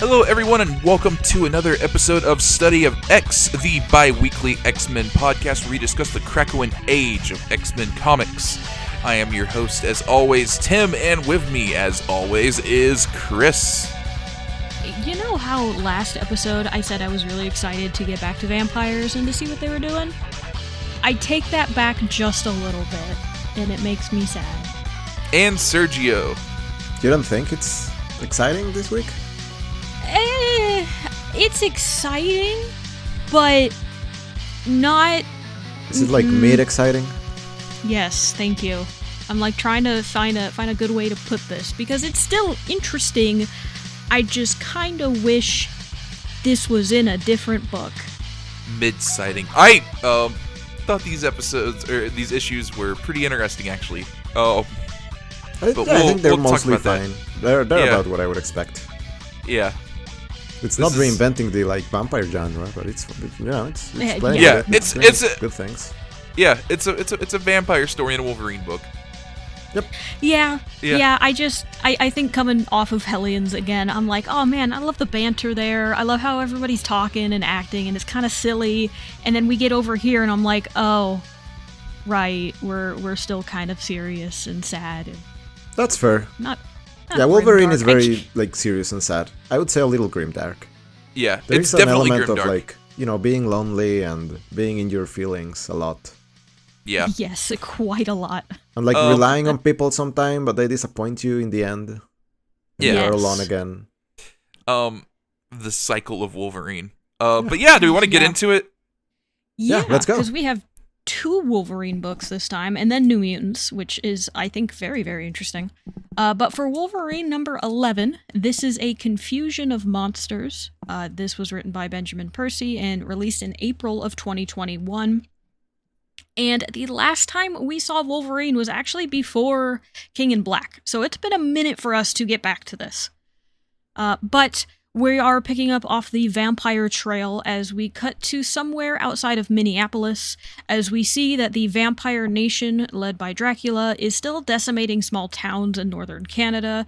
Hello, everyone, and welcome to another episode of Study of X, the bi-weekly X-Men podcast where we discuss the Krakoan age of X-Men comics. I am your host, as always, Tim, and with me, as always, is Chris. You know how last episode I said I was really excited to get back to vampires and to see what they were doing? I take that back just a little bit, and it makes me sad. And Sergio. You don't think it's exciting this week? It's exciting, but not... Is it like mid-exciting? Yes, thank you. I'm like trying to find a good way to put this, because it's still interesting. I just kind of wish this was in a different book. Mid-sighting. I thought these episodes, or these issues, were pretty interesting, actually. I think they're mostly fine. They're about what I would expect. Yeah. It's not reinventing the vampire genre, but it's playing it's good things. Yeah, it's a vampire story in a Wolverine book. Yep. Yeah. I think coming off of Hellions again, I'm like, oh man, I love the banter there. I love how everybody's talking and acting, and it's kind of silly. And then we get over here, and I'm like, oh, right, we're still kind of serious and sad. And that's fair. Not Wolverine is very serious and sad. I would say a little grimdark. Yeah, there's an element grimdark. of being lonely and being in your feelings a lot. Yeah. Yes, quite a lot. And relying on people sometime, but they disappoint you in the end. And you're alone again. The cycle of Wolverine. But yeah, do we want to get into it? Yeah, let's go. Because we have 2 Wolverine books this time, and then New Mutants, which is, I think, very, very interesting. But for Wolverine number 11, this is a Confusion of Monsters. This was written by Benjamin Percy and released in April of 2021. And the last time we saw Wolverine was actually before King in Black, so it's been a minute for us to get back to this. But we are picking up off the vampire trail as we cut to somewhere outside of Minneapolis, as we see that the vampire nation, led by Dracula, is still decimating small towns in northern Canada,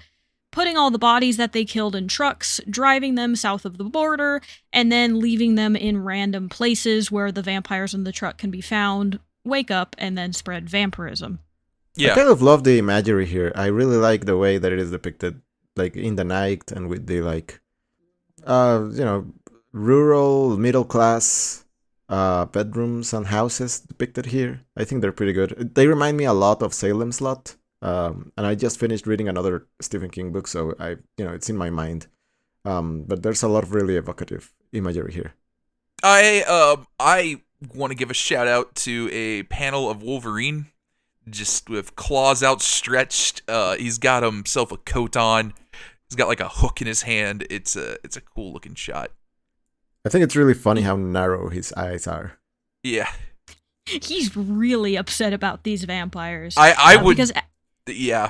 putting all the bodies that they killed in trucks, driving them south of the border, and then leaving them in random places where the vampires in the truck can be found, wake up, and then spread vampirism. Yeah. I kind of love the imagery here. I really like the way that it is depicted, in the night and with the rural, middle-class bedrooms and houses depicted here. I think they're pretty good. They remind me a lot of Salem's Lot, and I just finished reading another Stephen King book, so it's in my mind. But there's a lot of really evocative imagery here. I want to give a shout-out to a panel of Wolverine, just with claws outstretched. He's got himself a coat on. He's got a hook in his hand. It's a cool looking shot. I think it's really funny how narrow his eyes are. Yeah. He's really upset about these vampires. I would. Because, yeah.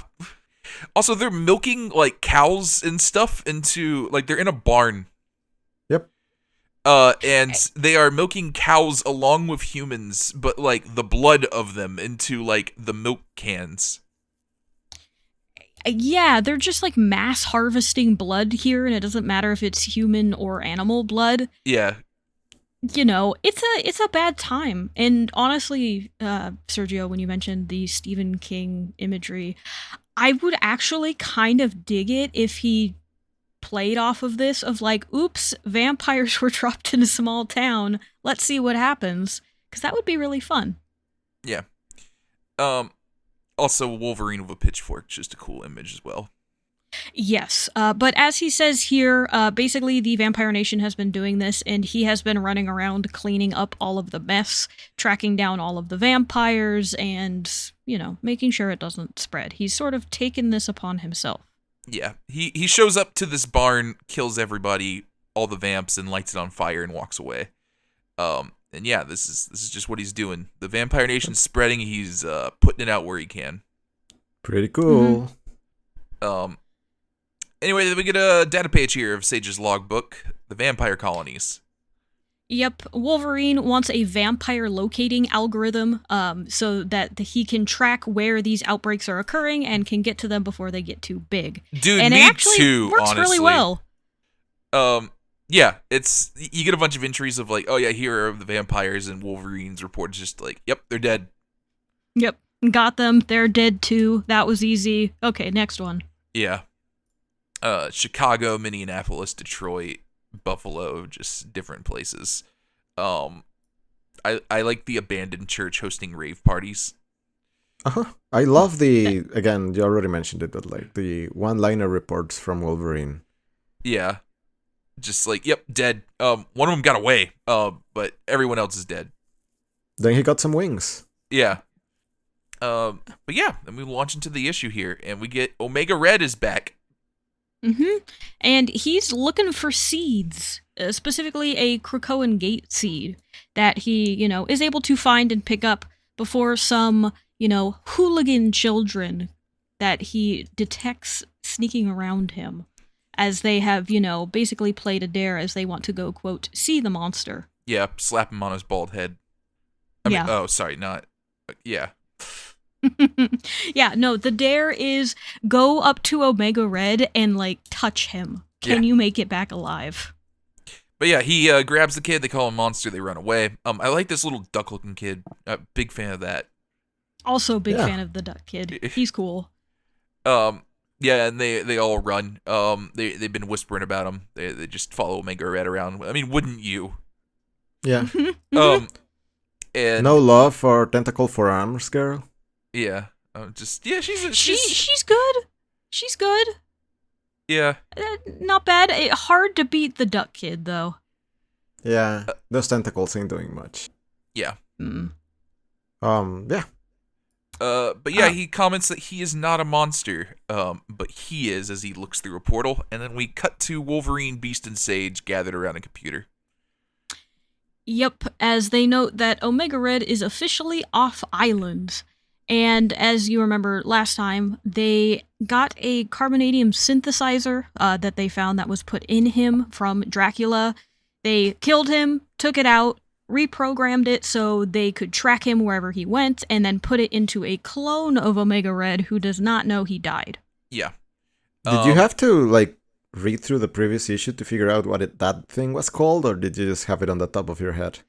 Also, they're milking cows and stuff into they're in a barn. Yep. And they are milking cows along with humans, but the blood of them into the milk cans. Yeah, they're just mass harvesting blood here, and it doesn't matter if it's human or animal blood. Yeah. It's a bad time. And honestly, Sergio, when you mentioned the Stephen King imagery, I would actually kind of dig it if he played off of this of oops, vampires were dropped in a small town. Let's see what happens. Because that would be really fun. Yeah. Also, Wolverine with a pitchfork, just a cool image as well. Yes, but as he says here, basically the Vampire Nation has been doing this, and he has been running around cleaning up all of the mess, tracking down all of the vampires, and, making sure it doesn't spread. He's sort of taken this upon himself. Yeah, he shows up to this barn, kills everybody, all the vamps, and lights it on fire and walks away. And yeah, this is just what he's doing. The Vampire Nation's spreading. He's putting it out where he can. Pretty cool. Mm-hmm. Anyway, we get a data page here of Sage's logbook, the vampire colonies. Yep, Wolverine wants a vampire locating algorithm so that he can track where these outbreaks are occurring and can get to them before they get too big. Dude, and me it actually too, works honestly. really well. Yeah, it's you get a bunch of entries of like, oh yeah, here are the vampires, and Wolverine's report is just like, yep, they're dead. Yep, got them. They're dead too. That was easy. Okay, next one. Yeah. Chicago, Minneapolis, Detroit, Buffalo, just different places. I like the abandoned church hosting rave parties. I love again, you already mentioned it, but like the one-liner reports from Wolverine. Yeah. Just like, yep, dead. One of them got away, but everyone else is dead. Then he got some wings. Yeah. But yeah, then we launch into the issue here, and we get Omega Red is back. Mm-hmm. And he's looking for seeds, specifically a Krakoan gate seed that he, is able to find and pick up before some, hooligan children that he detects sneaking around him as they have, basically played a dare as they want to go, quote, see the monster. Yeah, slap him on his bald head. Yeah. Yeah, no, the dare is go up to Omega Red and, like, touch him. Can you make it back alive? But yeah, he grabs the kid, they call him Monster, they run away. I like this little duck-looking kid. Big fan of that. Also big fan of the duck kid. He's cool. Yeah, and they all run. They've been whispering about him. They just follow Omega Red around. I mean, wouldn't you? Yeah. And no love for Tentacle Forearms girl. Yeah. She's good. She's good. Yeah. Not bad. Hard to beat the duck kid though. Yeah. Those tentacles ain't doing much. Yeah. Yeah. But yeah, he comments that he is not a monster, but he is as he looks through a portal, and then we cut to Wolverine, Beast, and Sage gathered around a computer. Yep, as they note that Omega Red is officially off island, and as you remember last time, they got a carbonadium synthesizer that they found that was put in him from Dracula. They killed him, took it out, reprogrammed it so they could track him wherever he went, and then put it into a clone of Omega Red who does not know he died. Yeah. Did you have to, read through the previous issue to figure out what that thing was called, or did you just have it on the top of your head?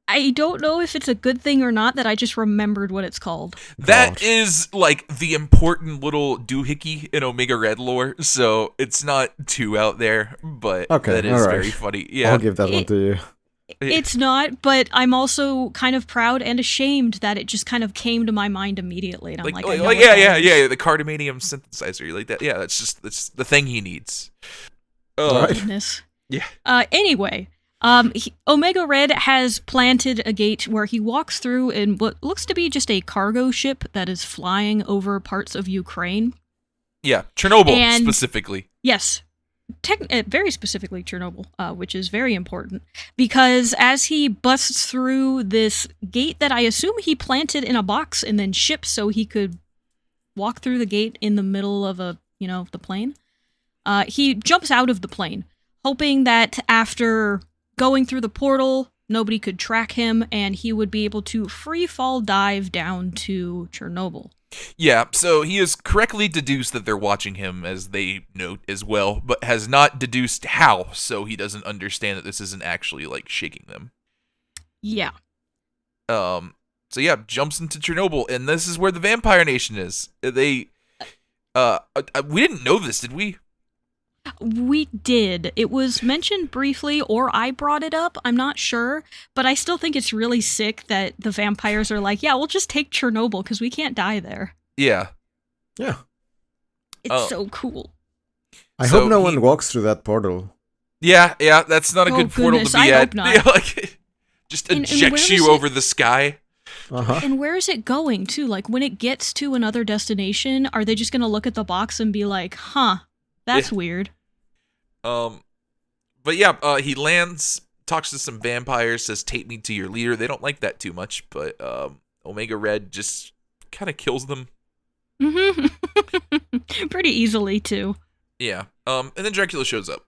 I don't know if it's a good thing or not that I just remembered what it's called. That is, the important little doohickey in Omega Red lore, so it's not too out there, but that is very funny. Yeah. I'll give that one to you. It's not, but I'm also kind of proud and ashamed that it just kind of came to my mind immediately. And I'm the cardamanium synthesizer, like that. Yeah, that's the thing he needs. Oh, right. Goodness. Yeah. Anyway, Omega Red has planted a gate where he walks through in what looks to be just a cargo ship that is flying over parts of Ukraine. Yeah, Chernobyl specifically. Yes. Very specifically Chernobyl, which is very important, because as he busts through this gate that I assume he planted in a box and then shipped so he could walk through the gate in the middle of the plane, he jumps out of the plane, hoping that after going through the portal, nobody could track him and he would be able to free fall dive down to Chernobyl. Yeah, so he has correctly deduced that they're watching him, as they note as well, but has not deduced how, so he doesn't understand that this isn't actually, shaking them. Yeah. So yeah, jumps into Chernobyl, and this is where the Vampire Nation is. We didn't know this, did we? We did. It was mentioned briefly, or I brought it up, I'm not sure, but I still think it's really sick that the vampires are like, yeah, we'll just take Chernobyl because we can't die there. Yeah. Yeah. It's so cool. I hope no one walks through that portal. Yeah, that's not a good portal to be at. I hope not. Just ejects you over the sky. Uh-huh. And where is it going, too? When it gets to another destination, are they just going to look at the box and be like, huh, that's weird? But yeah, he lands, talks to some vampires, says, "Take me to your leader." They don't like that too much, but Omega Red just kind of kills them. Mm-hmm. Pretty easily, too. Yeah. And then Dracula shows up.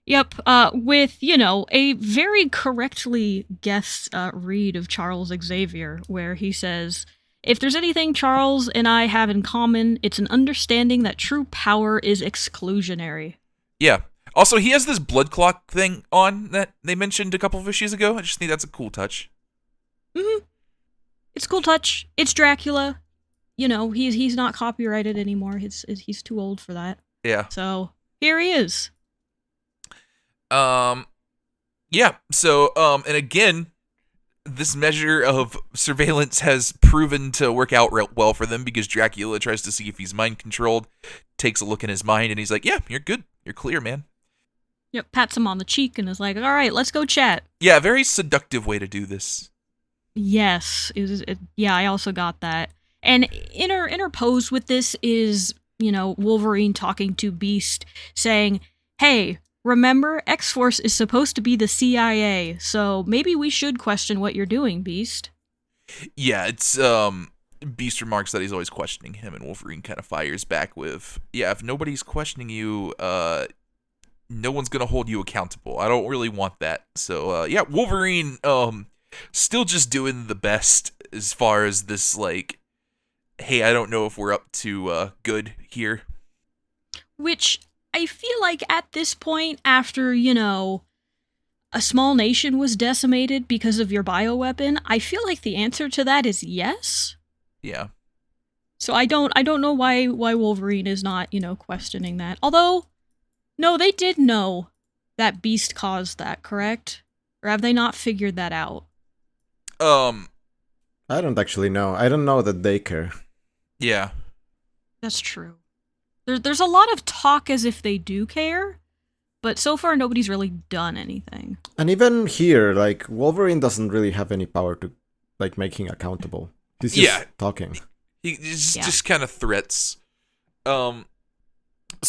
Yep, with, a very correctly guessed read of Charles Xavier, where he says, "If there's anything Charles and I have in common, it's an understanding that true power is exclusionary." Yeah. Also, he has this blood clock thing on that they mentioned a couple of issues ago. I just think that's a cool touch. Mm-hmm. It's a cool touch. It's Dracula. You know, he's not copyrighted anymore. He's too old for that. Yeah. So here he is. Yeah. So, and again, this measure of surveillance has proven to work out well for them because Dracula tries to see if he's mind controlled, takes a look in his mind, and he's like, "Yeah, you're good. You're clear, man." Yep, pats him on the cheek and is like, "All right, let's go chat." Yeah, very seductive way to do this. Yes, yeah, I also got that. And interposed with this is, you know, Wolverine talking to Beast, saying, "Hey, remember, X-Force is supposed to be the CIA, so maybe we should question what you're doing, Beast." Yeah, it's Beast remarks that he's always questioning him, and Wolverine kind of fires back with, "Yeah, if nobody's questioning you, no one's gonna hold you accountable. I don't really want that." So yeah, Wolverine still just doing the best as far as this, like, hey, I don't know if we're up to good here. Which I feel like at this point, after, you know, a small nation was decimated because of your bioweapon, I feel like the answer to that is yes. Yeah. So I don't know why Wolverine is not, you know, questioning that. Although, no, they did know that Beast caused that, correct? Or have they not figured that out? I don't actually know. I don't know that they care. Yeah. That's true. There's a lot of talk as if they do care, but so far nobody's really done anything. And even here, like, Wolverine doesn't really have any power to, like, make him accountable. He's just talking. He's just kind of threats. So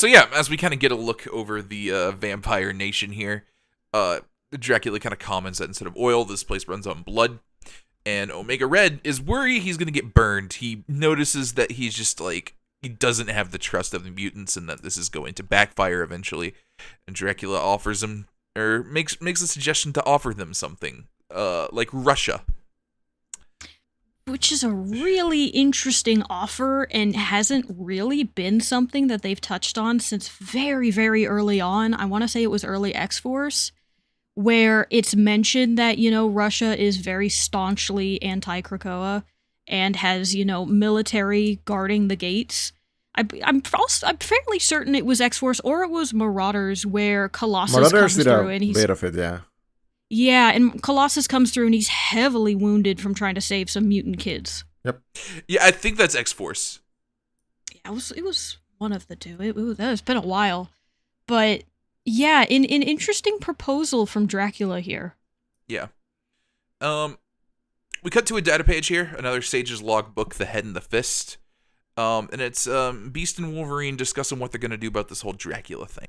yeah, as we kind of get a look over the vampire nation here, Dracula kind of comments that instead of oil, this place runs on blood. And Omega Red is worried he's going to get burned. He notices that he's just like, he doesn't have the trust of the mutants and that this is going to backfire eventually. And Dracula offers him, or makes a suggestion to offer them something, like Russia. Which is a really interesting offer and hasn't really been something that they've touched on since very, very early on. I want to say it was early X-Force, where it's mentioned that, you know, Russia is very staunchly anti-Krakoa and has, you know, military guarding the gates. I'm fairly certain it was X-Force or it was Marauders, where Colossus comes through and he's... bit of it, yeah. Yeah, and Colossus comes through and he's heavily wounded from trying to save some mutant kids. Yep. Yeah, I think that's X-Force. Yeah, it was one of the two. It's been a while. But yeah, an interesting proposal from Dracula here. Yeah. We cut to a data page here, another Sage's logbook, The Head and the Fist. And it's Beast and Wolverine discussing what they're going to do about this whole Dracula thing.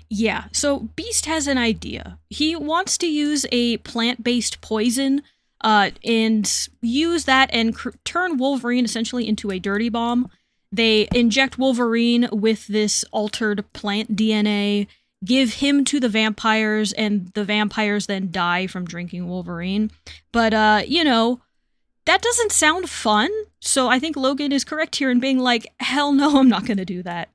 Yeah, so Beast has an idea. He wants to use a plant-based poison and use that and turn Wolverine essentially into a dirty bomb. They inject Wolverine with this altered plant DNA, give him to the vampires, and the vampires then die from drinking Wolverine. But, you know, that doesn't sound fun, so I think Logan is correct here in being like, hell no, I'm not going to do that.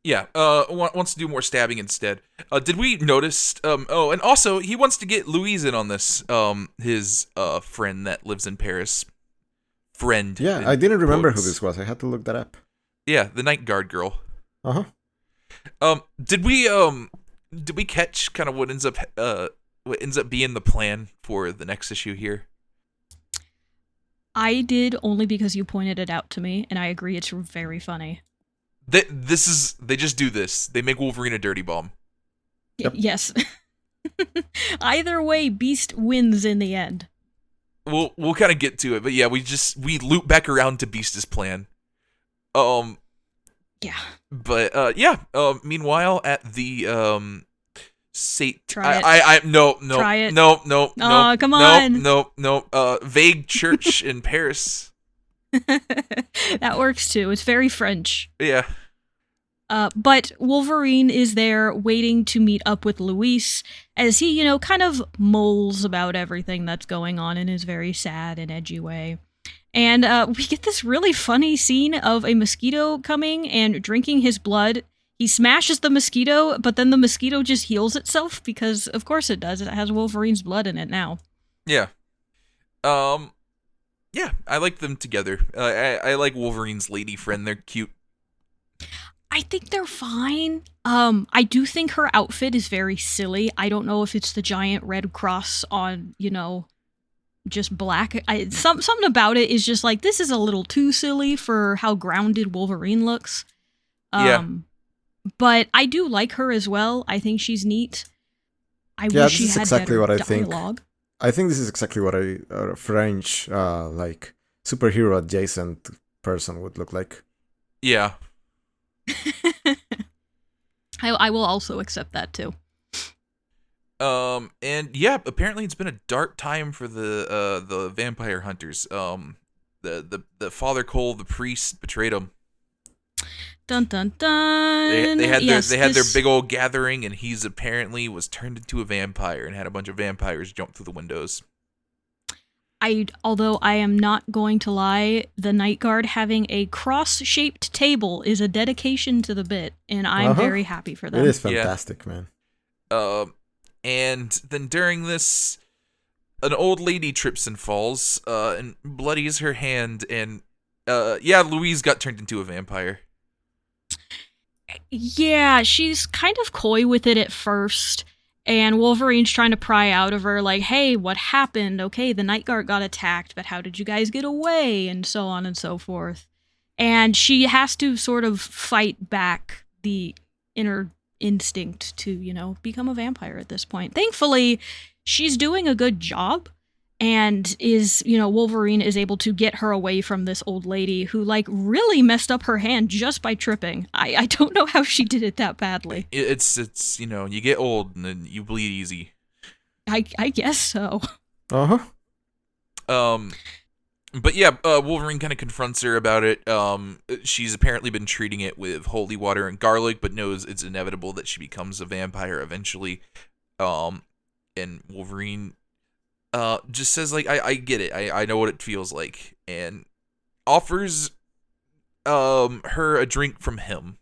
Yeah, wants to do more stabbing instead. Did we notice, and also, he wants to get Louise in on this, his friend that lives in Paris. Friend. Yeah, I didn't remember who this was. I had to look that up. Yeah, the night guard girl. Uh-huh. Did we catch kind of what ends up being the plan for the next issue here? I did, only because you pointed it out to me, and I agree it's very funny. They just do this. They make Wolverine a dirty bomb. Yep. Yes. Either way, Beast wins in the end. We'll kind of get to it, but yeah, we loop back around to Beast's plan. Yeah. But meanwhile at the Try it. No. Try it. No. Oh, come on. No. Vague church in Paris. That works too. It's very French. Yeah. But Wolverine is there waiting to meet up with Luis as he, you know, kind of mulls about everything that's going on in his very sad and edgy way. And we get this really funny scene of a mosquito coming and drinking his blood. He smashes the mosquito, but then the mosquito just heals itself because, of course, it does. It has Wolverine's blood in it now. Yeah. Yeah, I like them together. I like Wolverine's lady friend. They're cute. I think they're fine. I do think her outfit is very silly. I don't know if it's the giant red cross on, just black. Something about it is just like, this is a little too silly for how grounded Wolverine looks. Yeah. But I do like her as well. I think she's neat. I wish she had exactly better what I dialogue. I think this is exactly what a French, like, superhero adjacent person would look like. Yeah. I will also accept that too. And yeah, apparently it's been a dark time for the vampire hunters. The Father Cole, the priest, betrayed them. Dun dun dun. They had their big old gathering, and he's apparently was turned into a vampire and had a bunch of vampires jump through the windows. Although I am not going to lie, the Night Guard having a cross-shaped table is a dedication to the bit, and I'm very happy for them. It is fantastic, man. And then during this, an old lady trips and falls, and bloodies her hand, and Louise got turned into a vampire. Yeah, she's kind of coy with it at first, and Wolverine's trying to pry out of her, like, hey, what happened? Okay, the Night Guard got attacked, but how did you guys get away? And so on and so forth. And she has to sort of fight back the inner instinct to, become a vampire at this point. Thankfully, she's doing a good job, and Wolverine is able to get her away from this old lady who, like, really messed up her hand just by tripping. I don't know how she did it that badly. It's you get old and then you bleed easy. I guess so. But yeah, Wolverine kind of confronts her about it. She's apparently been treating it with holy water and garlic, but knows it's inevitable that she becomes a vampire eventually. And Wolverine just says, like, I get it. I know what it feels like, and offers her a drink from him.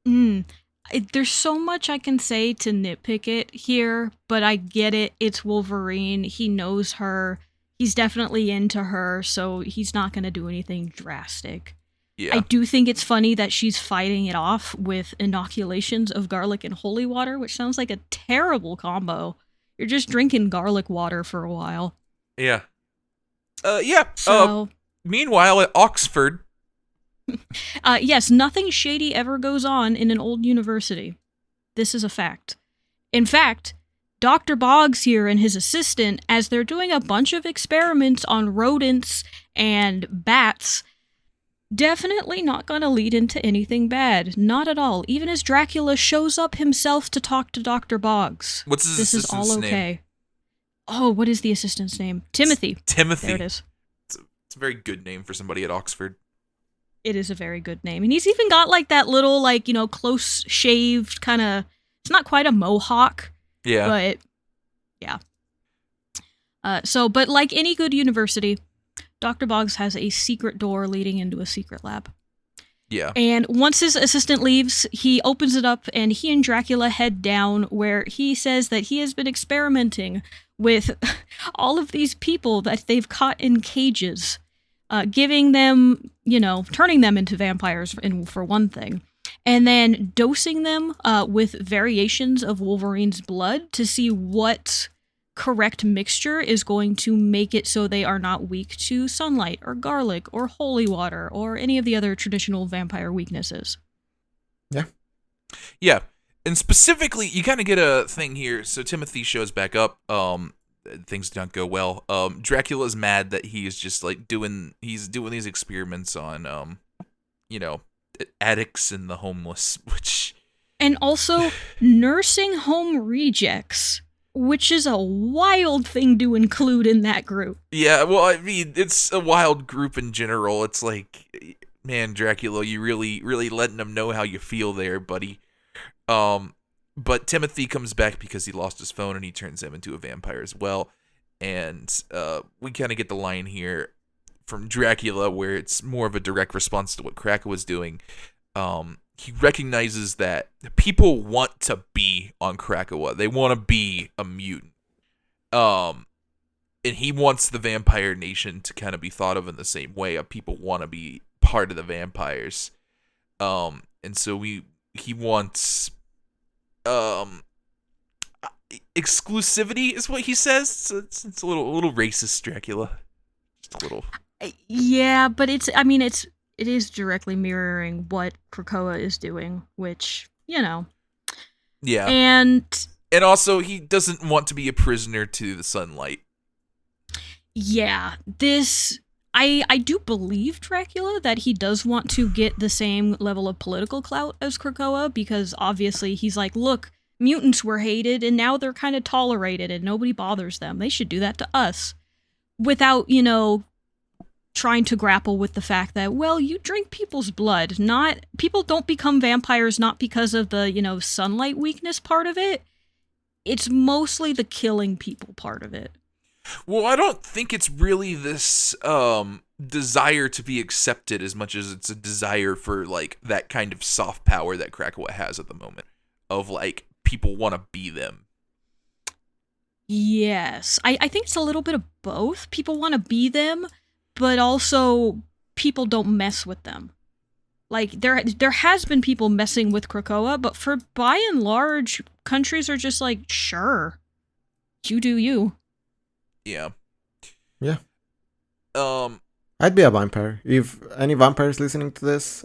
There's so much I can say to nitpick it here, but I get it. It's Wolverine. He knows her. He's definitely into her, so he's not going to do anything drastic. Yeah. I do think it's funny that she's fighting it off with inoculations of garlic and holy water, which sounds like a terrible combo. You're just drinking garlic water for a while. Yeah. So, meanwhile, at Oxford. Yes, nothing shady ever goes on in an old university. This is a fact. In fact, Dr. Boggs here and his assistant, as they're doing a bunch of experiments on rodents and bats, definitely not going to lead into anything bad. Not at all. Even as Dracula shows up himself to talk to Dr. Boggs. What's his assistant's name? This is all okay. Oh, what is the assistant's name? Timothy. Timothy. There it is. It's a very good name for somebody at Oxford. It is a very good name. And he's even got like that little, like, close shaved kind of, it's not quite a mohawk. Yeah. But, yeah. But like any good university, Dr. Boggs has a secret door leading into a secret lab. Yeah. And once his assistant leaves, he opens it up and he and Dracula head down where he says that he has been experimenting with all of these people that they've caught in cages, giving them, turning them into vampires for one thing. And then dosing them with variations of Wolverine's blood to see what correct mixture is going to make it so they are not weak to sunlight or garlic or holy water or any of the other traditional vampire weaknesses. Yeah. Yeah. And specifically, you kind of get a thing here. So Timothy shows back up. Things don't go well. Dracula's mad that he's just like doing these experiments on, addicts and the homeless, and also nursing home rejects, which is a wild thing to include in that group. Yeah, well, I mean, it's a wild group in general. It's like, man, Dracula, you really letting them know how you feel there, buddy. But Timothy comes back because he lost his phone and he turns him into a vampire as well. And we kind of get the line here from Dracula where it's more of a direct response to what Krakow was doing. he recognizes that people want to be on Krakoa. They want to be a mutant. And he wants the vampire nation to kind of be thought of in the same way. People want to be part of the vampires. And so he wants exclusivity is what he says. So it's a little racist, Dracula. Just a little. Yeah, but it is directly mirroring what Krakoa is doing, which, Yeah. And also he doesn't want to be a prisoner to the sunlight. Yeah, I do believe Dracula that he does want to get the same level of political clout as Krakoa, because obviously he's like, look, mutants were hated and now they're kind of tolerated and nobody bothers them. They should do that to us. Without, trying to grapple with the fact that, well, you drink people's blood. People don't become vampires not because of the, sunlight weakness part of it. It's mostly the killing people part of it. Well, I don't think it's really this desire to be accepted as much as it's a desire for, like, that kind of soft power that Krakoa has at the moment. Of, like, people want to be them. Yes. I think it's a little bit of both. People want to be them, but also people don't mess with them. Like, there has been people messing with Krakoa, but for by and large, countries are just like, sure, you do you. Yeah. Yeah. I'd be a vampire. If any vampires listening to this,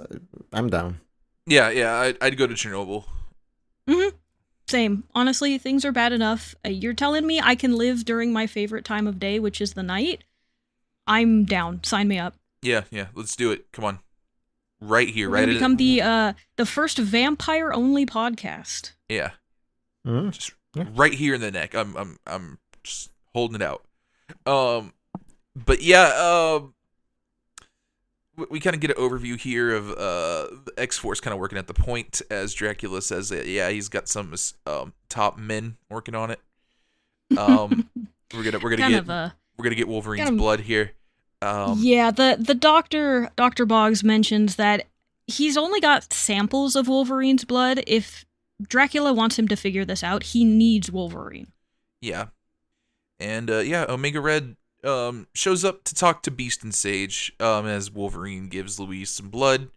I'm down. Yeah, I'd go to Chernobyl. Mm-hmm. Same. Honestly, things are bad enough. You're telling me I can live during my favorite time of day, which is the night? I'm down. Sign me up. Yeah, let's do it. Come on. Right here, We're right? Gonna become the first vampire-only podcast. Yeah. Mm-hmm. Just right here in the neck. I'm just holding it out. But yeah, we kind of get an overview here of the X-Force kind of working at the point, as Dracula says that, yeah, he's got some top men working on it. We're gonna get Wolverine's blood here. Yeah, the Dr. Boggs mentions that he's only got samples of Wolverine's blood. If Dracula wants him to figure this out, he needs Wolverine. Yeah. And Omega Red shows up to talk to Beast and Sage as Wolverine gives Louise some blood,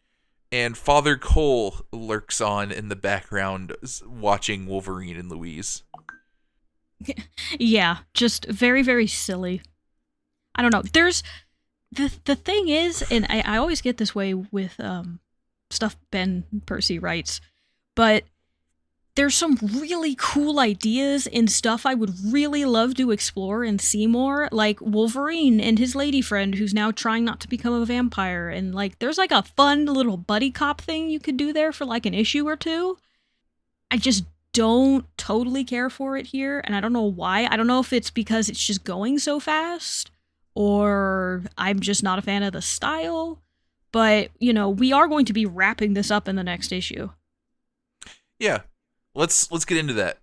and Father Cole lurks on in the background watching Wolverine and Louise. Yeah, just very, very silly. I don't know. There's the thing is, and I always get this way with stuff Ben Percy writes, but there's some really cool ideas and stuff I would really love to explore and see more, like Wolverine and his lady friend who's now trying not to become a vampire, and like there's like a fun little buddy cop thing you could do there for like an issue or two. I just don't totally care for it here, and I don't know why. I don't know if it's because it's just going so fast, or I'm just not a fan of the style, but, we are going to be wrapping this up in the next issue. Yeah. Let's get into that.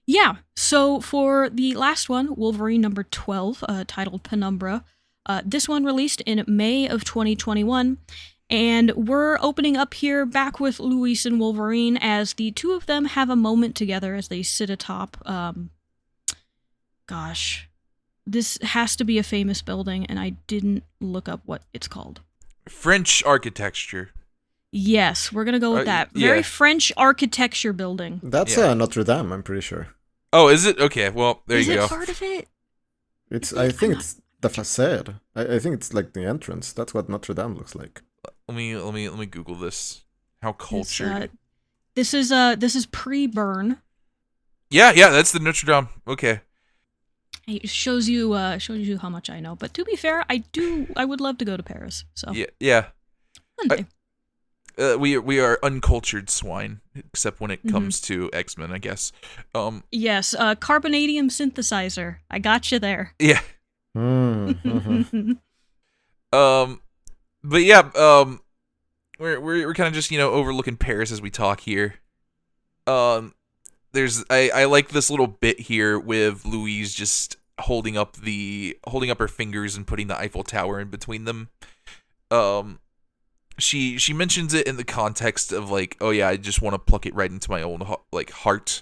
Yeah, so for the last one, Wolverine number 12, titled Penumbra, this one released in May of 2021, and we're opening up here back with Louise and Wolverine as the two of them have a moment together as they sit atop, this has to be a famous building, and I didn't look up what it's called. French architecture. Yes, we're gonna go with that. Very French architecture building. That's Notre Dame, I'm pretty sure. Oh, is it? Okay, well, there you go. Is it part of it? I think it's the facade. I think it's like the entrance. That's what Notre Dame looks like. Let me Google this. How cultured. This is pre-burn. Yeah, that's the Notre Dame. Okay. It shows you how much I know. But to be fair, I would love to go to Paris. So yeah. One day. We are uncultured swine, except when it comes to X-Men, I guess. Yes, carbonadium synthesizer. I got you there. Yeah. Mm-hmm. But yeah, we're kind of just overlooking Paris as we talk here. I like this little bit here with Louise just holding up her fingers and putting the Eiffel Tower in between them. she mentions it in the context of like, oh yeah, I just want to pluck it right into my own heart,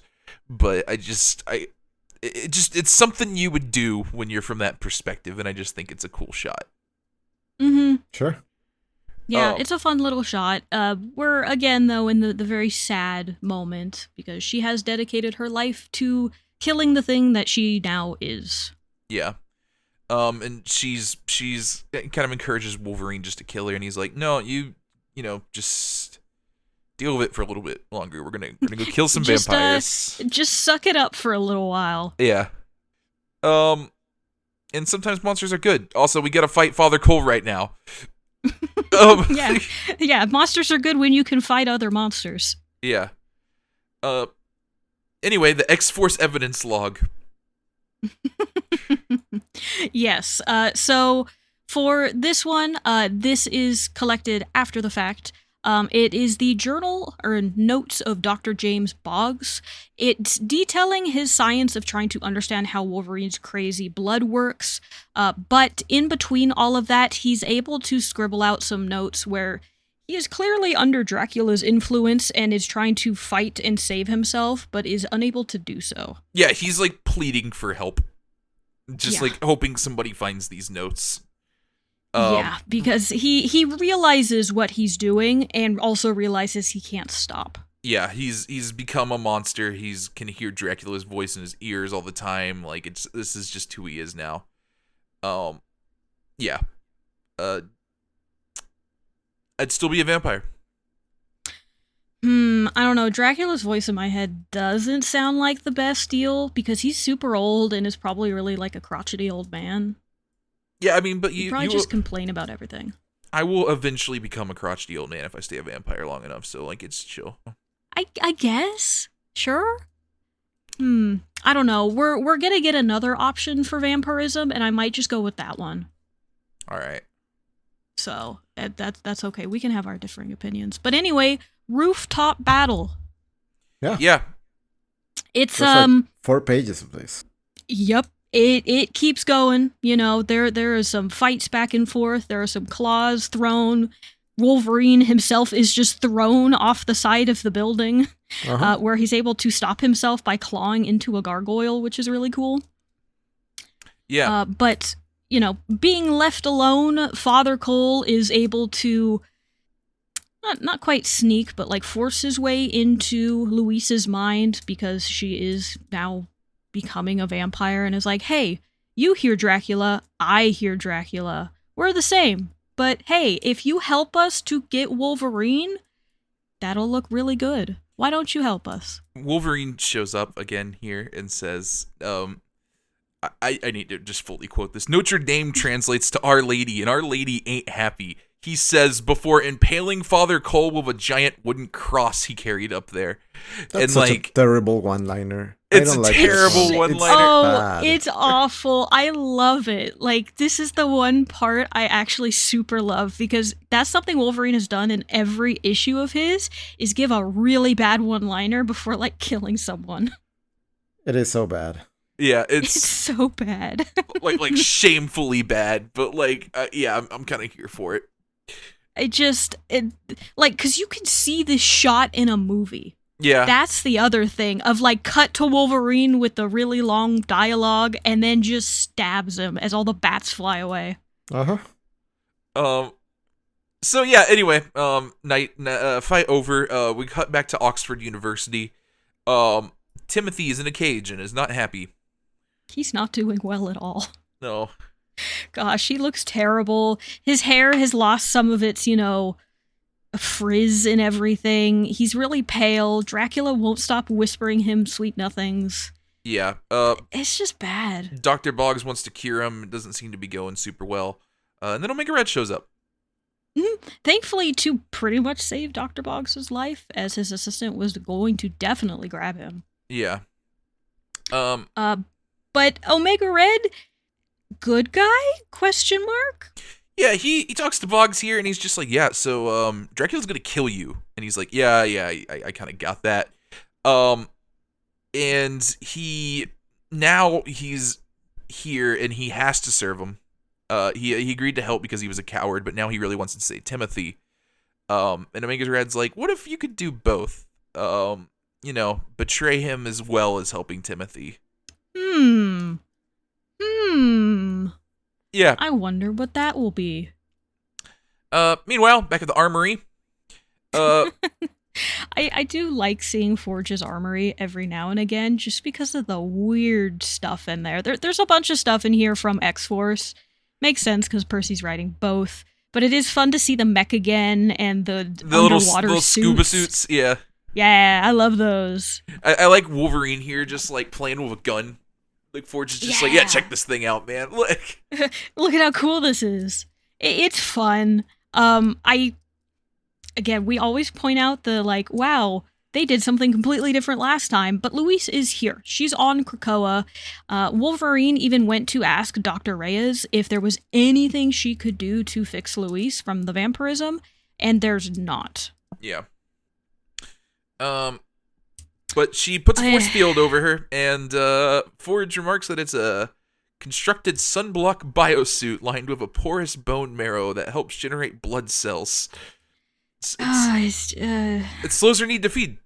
but it's something you would do when you're from that perspective, and I just think it's a cool shot. Mm-hmm. Sure. Yeah, it's a fun little shot. We're, again, though, in the very sad moment, because she has dedicated her life to killing the thing that she now is. Yeah. And she's kind of encourages Wolverine just to kill her, and he's like, no, you know, just deal with it for a little bit longer. We're gonna go kill some vampires. Just suck it up for a little while. Yeah. And sometimes monsters are good. Also, we gotta fight Father Cole right now. Yeah, monsters are good when you can fight other monsters. Yeah. Anyway, the X-Force evidence log. Yes. So for this one, this is collected after the fact. It is the journal or notes of Dr. James Boggs. It's detailing his science of trying to understand how Wolverine's crazy blood works. But in between all of that, he's able to scribble out some notes where he is clearly under Dracula's influence and is trying to fight and save himself, but is unable to do so. Yeah, he's like pleading for help. Just like hoping somebody finds these notes. Yeah, because he realizes what he's doing and also realizes he can't stop. Yeah, he's become a monster. He's can hear Dracula's voice in his ears all the time. Like this is just who he is now. Yeah. I'd still be a vampire. I don't know. Dracula's voice in my head doesn't sound like the best deal because he's super old and is probably really like a crotchety old man. Yeah, I mean, but you probably just complain about everything. I will eventually become a crotchety old man if I stay a vampire long enough, so like it's chill. I guess. Sure. I don't know. We're gonna get another option for vampirism, and I might just go with that one. All right. So that's okay. We can have our differing opinions. But anyway, rooftop battle. Yeah. It's like 4 pages of this. Yep. It keeps going, you know, there is some fights back and forth, there are some claws thrown, Wolverine himself is just thrown off the side of the building, where he's able to stop himself by clawing into a gargoyle, which is really cool. Yeah. But, you know, being left alone, Father Cole is able to, not quite sneak, but like force his way into Luisa's mind, because she is now becoming a vampire, and is like, hey, you hear Dracula, I hear Dracula, we're the same, but hey, if you help us to get Wolverine, that'll look really good. Why don't you help us? Wolverine shows up again here and says, I need to just fully quote this. Notre Dame translates to Our Lady, and Our Lady ain't happy. He says before impaling Father Cole with a giant wooden cross he carried up there. That's such a terrible one-liner. It's a terrible one-liner. Oh, it's awful. I love it. Like, this is the one part I actually super love, because that's something Wolverine has done in every issue of his, is give a really bad one-liner before, like, killing someone. It is so bad. Yeah, it's so bad. like shamefully bad, but like, yeah, I'm kind of here for it. Because you can see this shot in a movie. Yeah. That's the other thing, of like cut to Wolverine with the really long dialogue and then just stabs him as all the bats fly away. So yeah, anyway, fight over, we cut back to Oxford University. Timothy is in a cage and is not happy. He's not doing well at all. No. Gosh, he looks terrible. His hair has lost some of its, frizz and everything. He's really pale. Dracula won't stop whispering him sweet nothings. Yeah. It's just bad. Dr. Boggs wants to cure him. It doesn't seem to be going super well. And then Omega Red shows up. Thankfully, to pretty much save Dr. Boggs' life, as his assistant was going to definitely grab him. Yeah. But Omega Red, good guy? Question mark? Yeah, he talks to Boggs here, and he's just like, yeah, so, Dracula's gonna kill you. And he's like, yeah, I kind of got that. And he's here, and he has to serve him. He agreed to help because he was a coward, but now he really wants to save Timothy. And Omega Red's like, what if you could do both? Betray him as well as helping Timothy. Yeah. I wonder what that will be. Meanwhile, back at the armory. I do like seeing Forge's armory every now and again, just because of the weird stuff in there. There's a bunch of stuff in here from X-Force. Makes sense because Percy's writing both. But it is fun to see the mech again and the underwater little scuba suits. Yeah. Yeah, I love those. I like Wolverine here just like playing with a gun. Like Forge is just like, yeah, check this thing out, man. Look. Look at how cool this is. It's fun. Again, we always point out the like, wow, they did something completely different last time, but Luis is here. She's on Krakoa. Wolverine even went to ask Dr. Reyes if there was anything she could do to fix Luis from the vampirism, and there's not. Yeah. But she puts a force field over her, and Forge remarks that it's a constructed sunblock biosuit lined with a porous bone marrow that helps generate blood cells. It slows her need to feed.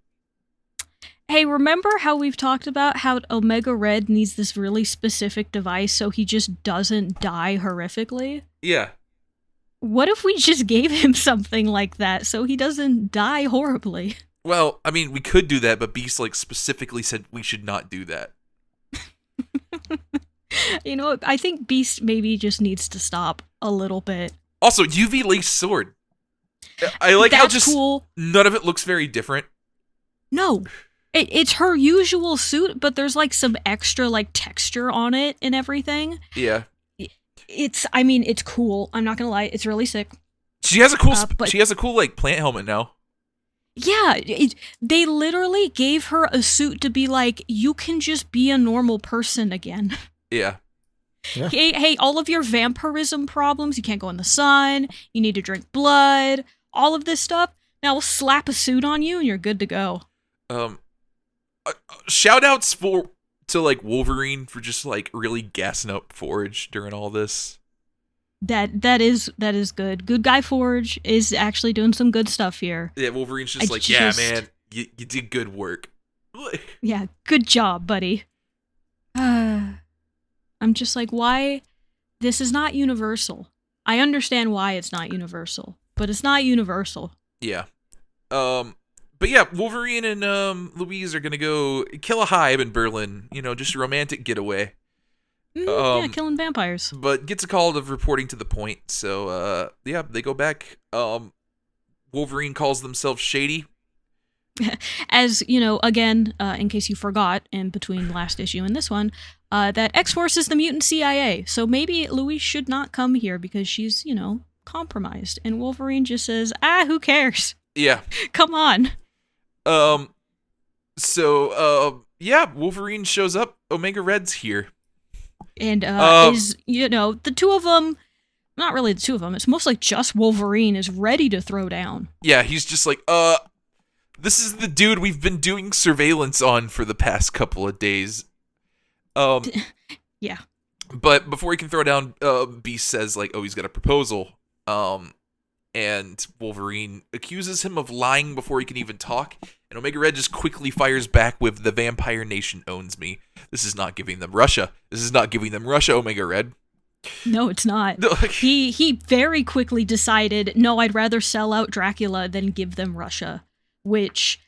Hey, remember how we've talked about how Omega Red needs this really specific device so he just doesn't die horrifically? Yeah. What if we just gave him something like that so he doesn't die horribly? Well, I mean, we could do that, but Beast specifically said we should not do that. You know, I think Beast maybe just needs to stop a little bit. Also, UV lace sword. I like how just cool. None of it looks very different. No. It's her usual suit, but there's like some extra like texture on it and everything. Yeah. It's cool. I'm not gonna lie, it's really sick. She has a cool she has a cool like plant helmet now. Yeah, they literally gave her a suit to be like, you can just be a normal person again. Yeah. Hey, all of your vampirism problems, you can't go in the sun, you need to drink blood, all of this stuff. Now we'll slap a suit on you and you're good to go. Shout outs to like Wolverine for just like really gassing up Forge during all this. That is good. Good guy Forge is actually doing some good stuff here. Yeah, Wolverine's just yeah, man, you did good work. Yeah, good job, buddy. I'm just like, why? This is not universal. I understand why it's not universal, but it's not universal. Yeah. But yeah, Wolverine and Louise are gonna go kill a hive in Berlin. You know, just a romantic getaway. Yeah, killing vampires. But gets a call of reporting to the point. So yeah, they go back. Wolverine calls themselves Shady. As, you know, again, in case you forgot in between last issue and this one, that X-Force is the mutant CIA. So maybe Louise should not come here because she's, you know, compromised. And Wolverine just says, who cares? Yeah. Come on. Yeah, Wolverine shows up. Omega Red's here. And is, you know, the two of them, not really the two of them, it's mostly just Wolverine is ready to throw down. Yeah, he's just like, this is the dude we've been doing surveillance on for the past couple of days. Yeah. But before he can throw down, Beast says, like, oh, he's got a proposal. And Wolverine accuses him of lying before he can even talk. And Omega Red just quickly fires back with, the vampire nation owns me. This is not giving them Russia. This is not giving them Russia, Omega Red. No, it's not. He very quickly decided, no, I'd rather sell out Dracula than give them Russia. Which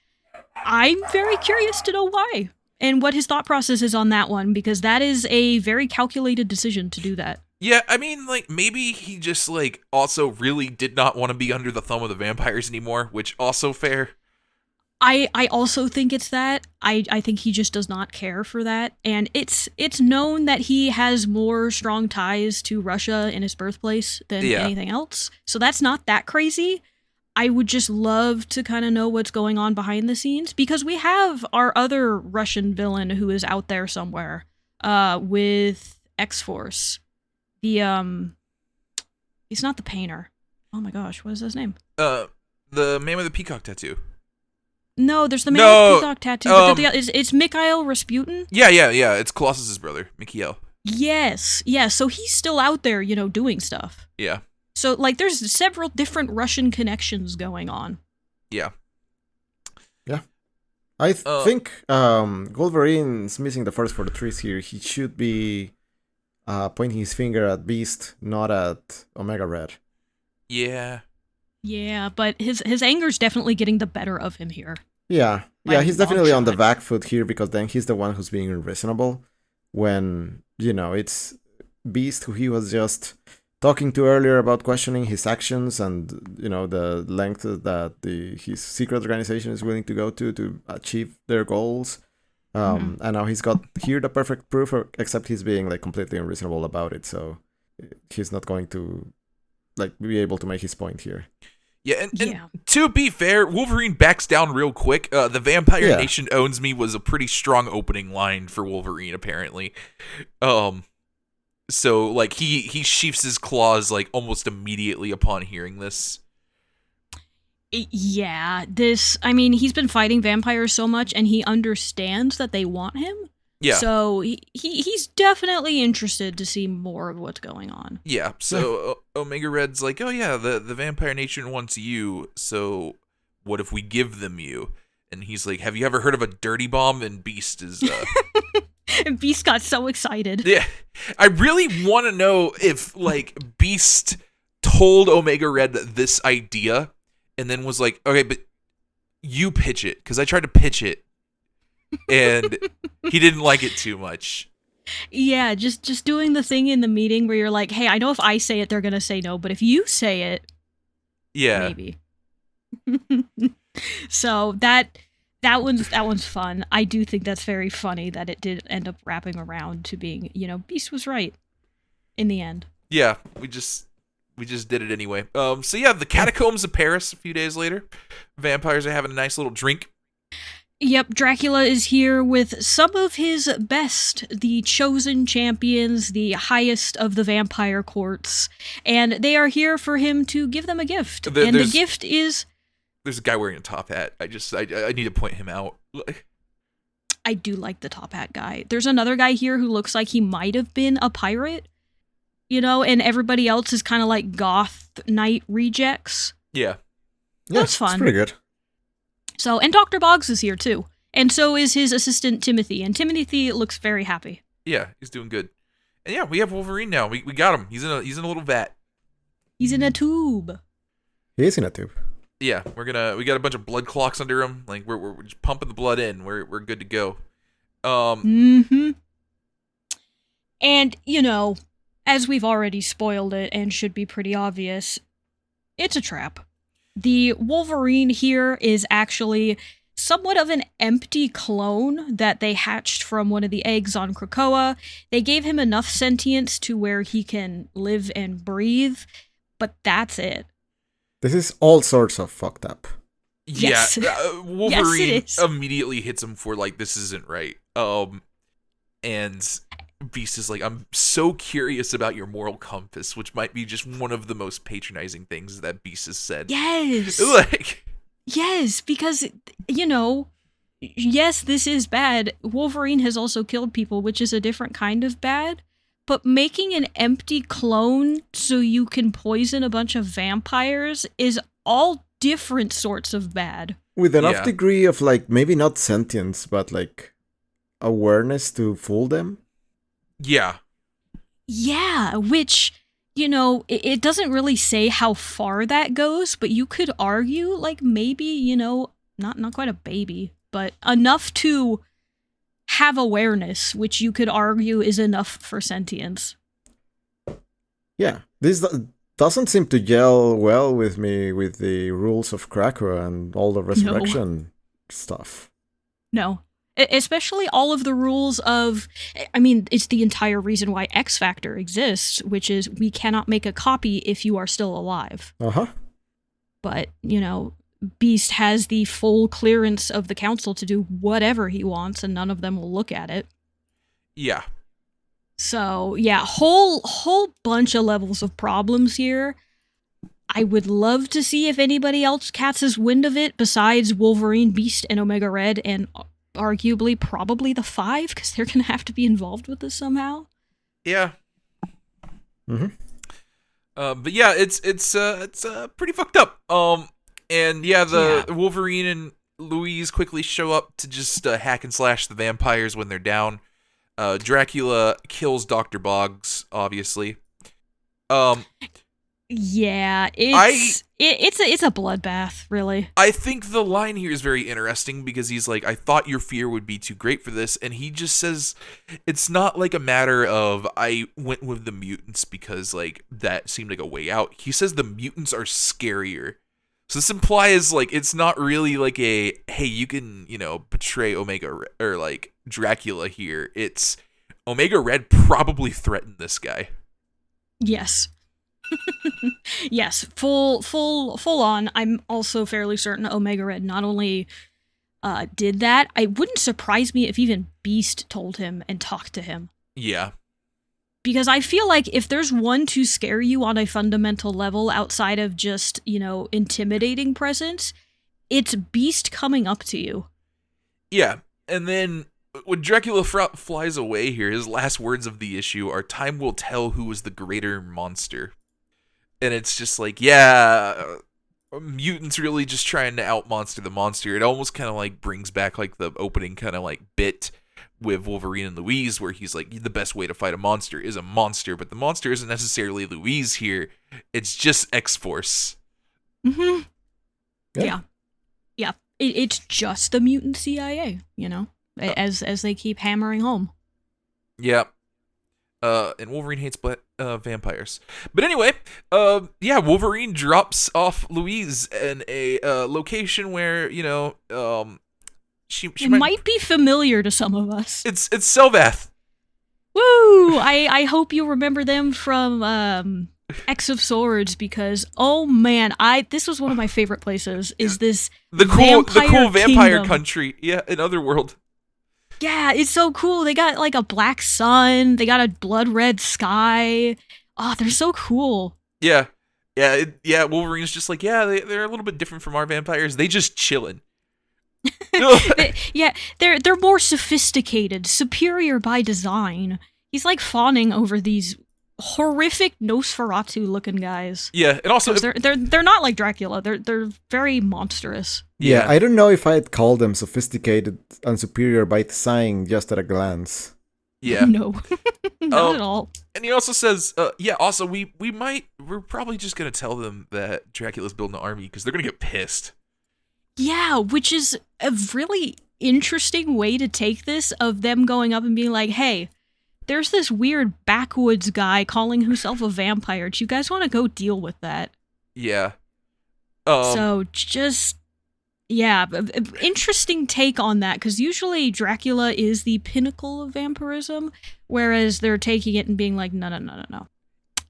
I'm very curious to know why. And what his thought process is on that one, because that is a very calculated decision to do that. Yeah, I mean, like, maybe he just, like, also really did not want to be under the thumb of the vampires anymore, which also fair. I also think it's that. I think he just does not care for that. And it's known that he has more strong ties to Russia in his birthplace than anything else. So that's not that crazy. I would just love to kind of know what's going on behind the scenes, because we have our other Russian villain who is out there somewhere with X-Force. He's not the painter. Oh my gosh, what is his name? The man with the peacock tattoo. No, there's the man with the peacock tattoo. But it's Mikhail Rasputin? Yeah. It's Colossus's brother, Mikhail. Yes. Yeah, so he's still out there, you know, doing stuff. Yeah. So, like, there's several different Russian connections going on. Yeah. Yeah. I think Wolverine's missing the forest for the trees here. He should be pointing his finger at Beast, not at Omega Red. Yeah. Yeah, but his anger's definitely getting the better of him here. Yeah. By Yeah, a he's long definitely on the shot. back foot here because then he's the one who's being unreasonable when, it's Beast who he was just talking to earlier about questioning his actions and, the length that his secret organization is willing to go to achieve their goals. And now he's got here the perfect proof, except he's being like completely unreasonable about it. So he's not going to like be able to make his point here. Yeah, and to be fair, Wolverine backs down real quick. The Vampire Nation owns me was a pretty strong opening line for Wolverine, apparently. So like he sheaths his claws like almost immediately upon hearing this. Yeah, he's been fighting vampires so much, and he understands that they want him. Yeah. So he's definitely interested to see more of what's going on. Yeah. So Omega Red's like, oh yeah, the Vampire Nation wants you. So what if we give them you? And he's like, have you ever heard of a dirty bomb? And Beast is. And Beast got so excited. Yeah. I really want to know if like Beast told Omega Red this idea and then was like, okay, but you pitch it because I tried to pitch it. And he didn't like it too much. Yeah, just doing the thing in the meeting where you're like, hey, I know if I say it, they're going to say no, but if you say it, maybe. So that one's fun. I do think that's very funny that it did end up wrapping around to being, Beast was right in the end. Yeah, we just did it anyway. So yeah, the catacombs of Paris a few days later. Vampires are having a nice little drink. Yep, Dracula is here with some of his best, the chosen champions, the highest of the vampire courts, and they are here for him to give them a gift. And the gift is... There's a guy wearing a top hat. I need to point him out. I do like the top hat guy. There's another guy here who looks like he might have been a pirate, and everybody else is kind of like goth knight rejects. Yeah. That's fun. It's pretty good. So, and Dr. Boggs is here too. And so is his assistant Timothy. And Timothy looks very happy. Yeah, he's doing good. And yeah, we have Wolverine now. We got him. He's in a little vat. He's in a tube. He is in a tube. Yeah, we got a bunch of blood clots under him. Like we're just pumping the blood in. We're good to go. And, as we've already spoiled it and should be pretty obvious, it's a trap. The Wolverine here is actually somewhat of an empty clone that they hatched from one of the eggs on Krakoa. They gave him enough sentience to where he can live and breathe, but that's it. This is all sorts of fucked up. Yes. Yeah, Wolverine immediately hits him for like, this isn't right. And Beast is like, I'm so curious about your moral compass, which might be just one of the most patronizing things that Beast has said. Yes. Yes, because, yes, this is bad. Wolverine has also killed people, which is a different kind of bad. But making an empty clone so you can poison a bunch of vampires is all different sorts of bad. With enough degree of, like, maybe not sentience, but, like, awareness to fool them? Yeah. Yeah, which, it doesn't really say how far that goes, but you could argue, like, maybe, not quite a baby, but enough to have awareness, which you could argue is enough for sentience. Yeah, this doesn't seem to gel well with me with the rules of Krakoa and all the resurrection stuff. No. Especially all of the rules of, it's the entire reason why X Factor exists, which is we cannot make a copy if you are still alive. Uh-huh. But, Beast has the full clearance of the council to do whatever he wants, and none of them will look at it. Yeah. So, yeah, whole bunch of levels of problems here. I would love to see if anybody else catches wind of it besides Wolverine, Beast, and Omega Red, and arguably probably the 5, because they're going to have to be involved with this somehow. Yeah. Mm-hmm. But yeah, it's pretty fucked up. And yeah, the Yeah. Wolverine and Louise quickly show up to just hack and slash the vampires when they're down. Dracula kills Dr. Boggs, obviously. Um, Yeah, I it's a bloodbath, really. I think the line here is very interesting because he's like, I thought your fear would be too great for this. And he just says, it's not like a matter of I went with the mutants because like that seemed like a way out. He says the mutants are scarier. So this implies like it's not really like a, hey, you can, betray or like Dracula here. It's Omega Red probably threatened this guy. Yes. Yes, full on. I'm also fairly certain Omega Red not only did that, it wouldn't surprise me if even Beast told him and talked to him. Yeah. Because I feel like if there's one to scare you on a fundamental level outside of just, intimidating presence, it's Beast coming up to you. Yeah. And then when Dracula flies away here, his last words of the issue are, time will tell who is the greater monster. And it's just like, yeah, mutants really just trying to outmonster the monster. It almost kind of like brings back like the opening kind of like bit with Wolverine and Louise, where he's like, the best way to fight a monster is a monster, but the monster isn't necessarily Louise here. It's just X-Force. Mm-hmm. Yeah. It's just the mutant CIA, as they keep hammering home. Yeah. And Wolverine hates vampires. But anyway, Wolverine drops off Louise in a location where, she might be familiar to some of us. It's Selvath. Woo! I hope you remember them from S.W.O.R.D, because oh man, this was one of my favorite places. Is this the cool vampire kingdom. country? Yeah, in Otherworld. Yeah, it's so cool. They got like a black sun. They got a blood red sky. Oh, they're so cool. Yeah. Wolverine's just like, they're a little bit different from our vampires. They just chillin'. They're more sophisticated, superior by design. He's like fawning over these horrific Nosferatu looking guys. Yeah, and also they're not like Dracula. They're very monstrous. Yeah, I don't know if I'd call them sophisticated and superior by design just at a glance. Yeah. No. Not at all. And he also says, also we're probably just gonna tell them that Dracula's building an army because they're gonna get pissed. Yeah, which is a really interesting way to take this, of them going up and being like, hey, there's this weird backwoods guy calling himself a vampire. Do you guys want to go deal with that? Yeah. Interesting take on that, because usually Dracula is the pinnacle of vampirism, whereas they're taking it and being like, no.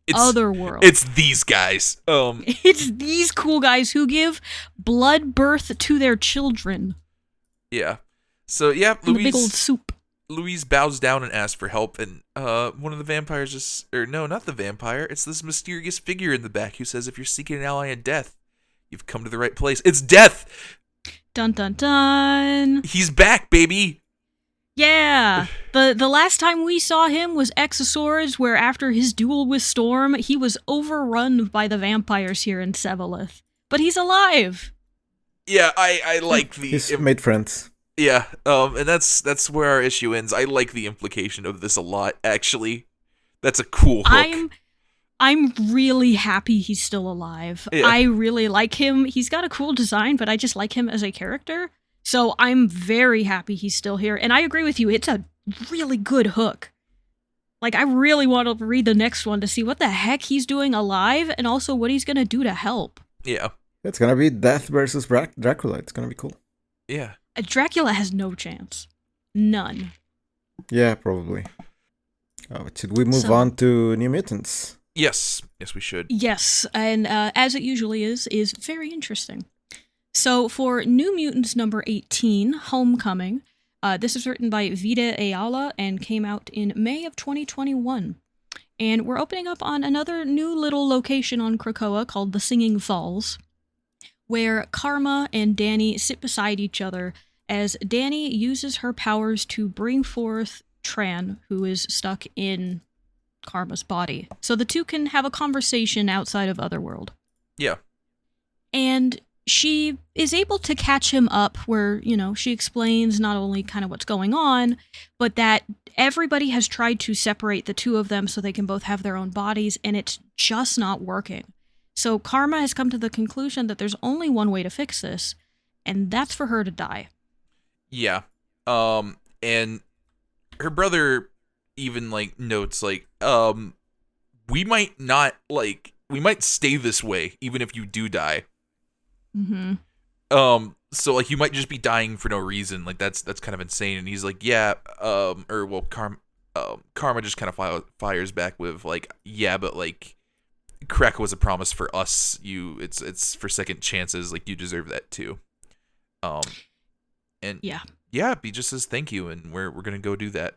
It's Otherworld. It's these guys. It's these cool guys who give blood birth to their children. Yeah. So yeah, big old soup. Louise bows down and asks for help, and one of the vampires not the vampire, it's this mysterious figure in the back who says, if you're seeking an ally in death, you've come to the right place. It's Death! Dun dun dun! He's back, baby! Yeah! The last time we saw him was S.W.O.R.D, where after his duel with Storm, he was overrun by the vampires here in Sevalith. But he's alive! Yeah, I like the... He's made friends. Yeah, and that's where our issue ends. I like the implication of this a lot, actually. That's a cool hook. I'm really happy he's still alive. Yeah. I really like him. He's got a cool design, but I just like him as a character. So I'm very happy he's still here. And I agree with you, it's a really good hook. Like, I really want to read the next one to see what the heck he's doing alive, and also what he's going to do to help. Yeah. It's going to be Death versus Dracula. It's going to be cool. Yeah. Dracula has no chance. None. Yeah, probably. Should we move on to New Mutants? Yes, we should. Yes, and as it usually is very interesting. So for New Mutants number 18, Homecoming, this is written by Vida Ayala and came out in May of 2021. And we're opening up on another new little location on Krakoa called the Singing Falls, where Karma and Danny sit beside each other as Danny uses her powers to bring forth Tran, who is stuck in Karma's body. So the two can have a conversation outside of Otherworld. Yeah. And she is able to catch him up where, she explains not only kind of what's going on, but that everybody has tried to separate the two of them so they can both have their own bodies, and it's just not working. So Karma has come to the conclusion that there's only one way to fix this, and that's for her to die. Yeah. And her brother even, notes, we might not, we might stay this way, even if you do die. Mm-hmm. So, you might just be dying for no reason. That's kind of insane. And he's like, yeah, Karma just kind of fires back with, yeah, but, Crack was a promise for us. It's for second chances. You deserve that too. And yeah, he just says thank you, and we're gonna go do that.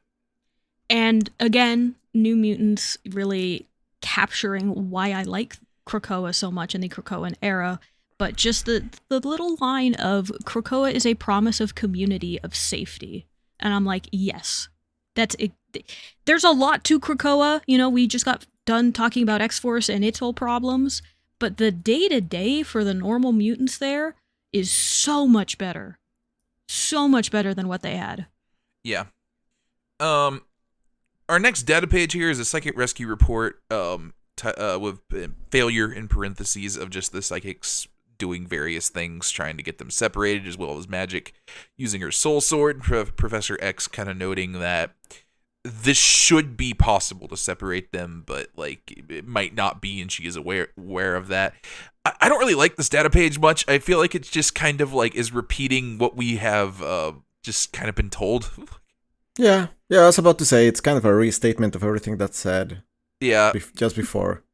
And again, New Mutants really capturing why I like Krakoa so much in the Krakoan era, but just the little line of Krakoa is a promise of community, of safety, and I'm like, yes, that's it. There's a lot to Krakoa. We just got done talking about X-Force and its whole problems, but the day-to-day for the normal mutants there is so much better. So much better than what they had. Yeah. Our next data page here is a psychic rescue report with failure in parentheses of just the psychics doing various things, trying to get them separated, as well as Magic using her soul sword. Professor X kind of noting that this should be possible to separate them, but it might not be, and she is aware of that. I don't really like this data page much. I feel like it's just kind of is repeating what we have just kind of been told. Yeah, I was about to say it's kind of a restatement of everything that's said. Yeah, just before.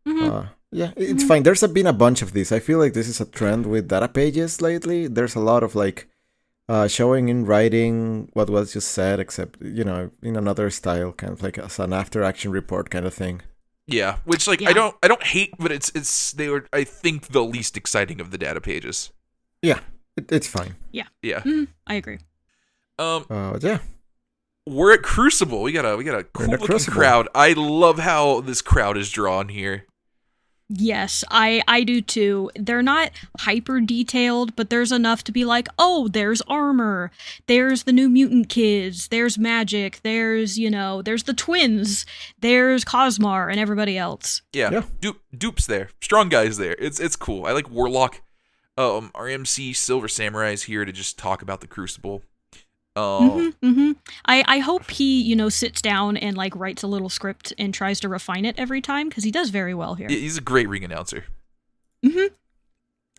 Mm-hmm. Yeah, it's fine. There's been a bunch of these. I feel like this is a trend with data pages lately. There's a lot of showing in writing what was just said, except in another style, kind of as an after action report kind of thing. Yeah, which I don't hate, but they were, I think, the least exciting of the data pages. Yeah, it's fine. Yeah. Mm-hmm. I agree. Yeah. We're at Crucible. We got a cool looking crowd. I love how this crowd is drawn here. Yes, I do too. They're not hyper detailed, but there's enough to be like, oh, there's armor, there's the New Mutant kids, there's Magic, there's the twins, there's Cosmar and everybody else. Yeah. Dupe's there, strong guys there. It's cool. I like Warlock. Our MC Silver Samurai's here to just talk about the Crucible. I hope he, sits down and writes a little script and tries to refine it every time, because he does very well here. Yeah, he's a great ring announcer.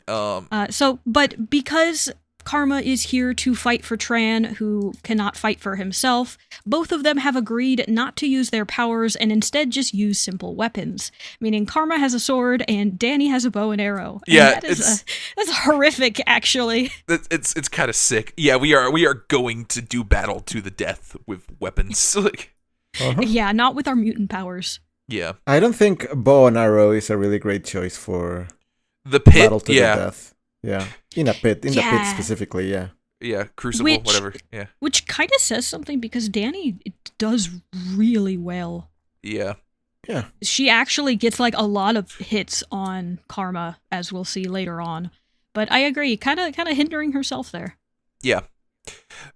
But because Karma is here to fight for Tran, who cannot fight for himself, both of them have agreed not to use their powers and instead just use simple weapons. Meaning Karma has a sword and Danny has a bow and arrow. And yeah, that's horrific, actually. It's kind of sick. Yeah, we are going to do battle to the death with weapons. Yeah, not with our mutant powers. Yeah. I don't think bow and arrow is a really great choice for the pit. Battle to the death. Yeah, in a pit, the pit specifically, yeah. Yeah, Crucible, whatever, yeah. Which kind of says something, because Danny does really well. Yeah. Yeah. She actually gets a lot of hits on Karma, as we'll see later on. But I agree, kind of hindering herself there. Yeah.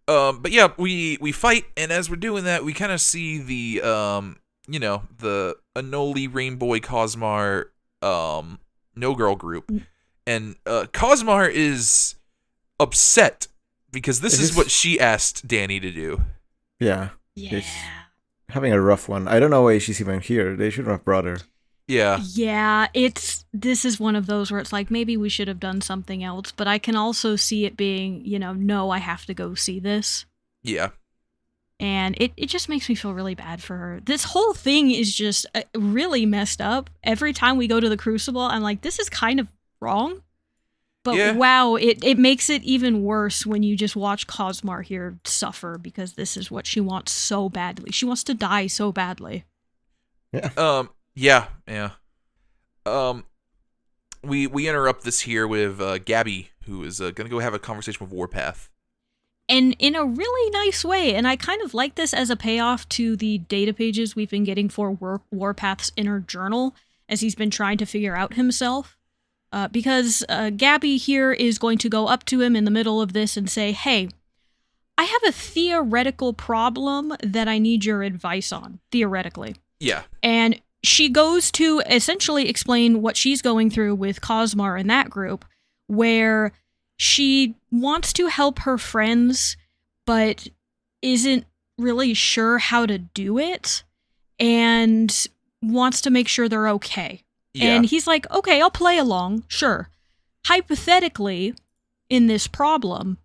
But yeah, we fight, and as we're doing that, we kind of see the the Anoli, Rainboy, Cosmar, No Girl group. And Cosmar is upset because this is what she asked Danny to do. Yeah. She's having a rough one. I don't know why she's even here. They should have brought her. Yeah. Yeah, this is one of those where it's maybe we should have done something else, but I can also see it being, no, I have to go see this. Yeah. And it just makes me feel really bad for her. This whole thing is just really messed up. Every time we go to the Crucible, I'm like, this is kind of wrong. But wow, it makes it even worse when you just watch Cosmar here suffer, because this is what she wants so badly. She wants to die so badly. Yeah. Yeah. We interrupt this here with Gabby, who is going to go have a conversation with Warpath. And in a really nice way. And I kind of like this as a payoff to the data pages we've been getting for Warpath's inner journal as he's been trying to figure out himself. Because Gabby here is going to go up to him in the middle of this and say, hey, I have a theoretical problem that I need your advice on, theoretically. Yeah. And she goes to essentially explain what she's going through with Cosmar and that group, where she wants to help her friends, but isn't really sure how to do it, and wants to make sure they're okay. Yeah. And he's like, okay, I'll play along, sure. Hypothetically, in this problem,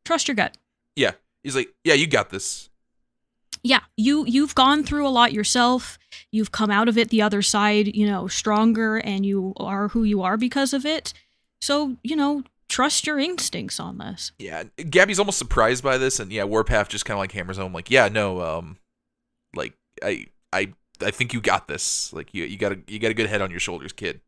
trust your gut. Yeah. He's like, yeah, you got this. Yeah, you've gone through a lot yourself. You've come out of it the other side, stronger, and you are who you are because of it. So, trust your instincts on this. Yeah, Gabby's almost surprised by this, and yeah, Warpath just kind of like hammers home, like, yeah, no, like I think you got this. Like you got a good head on your shoulders, kid.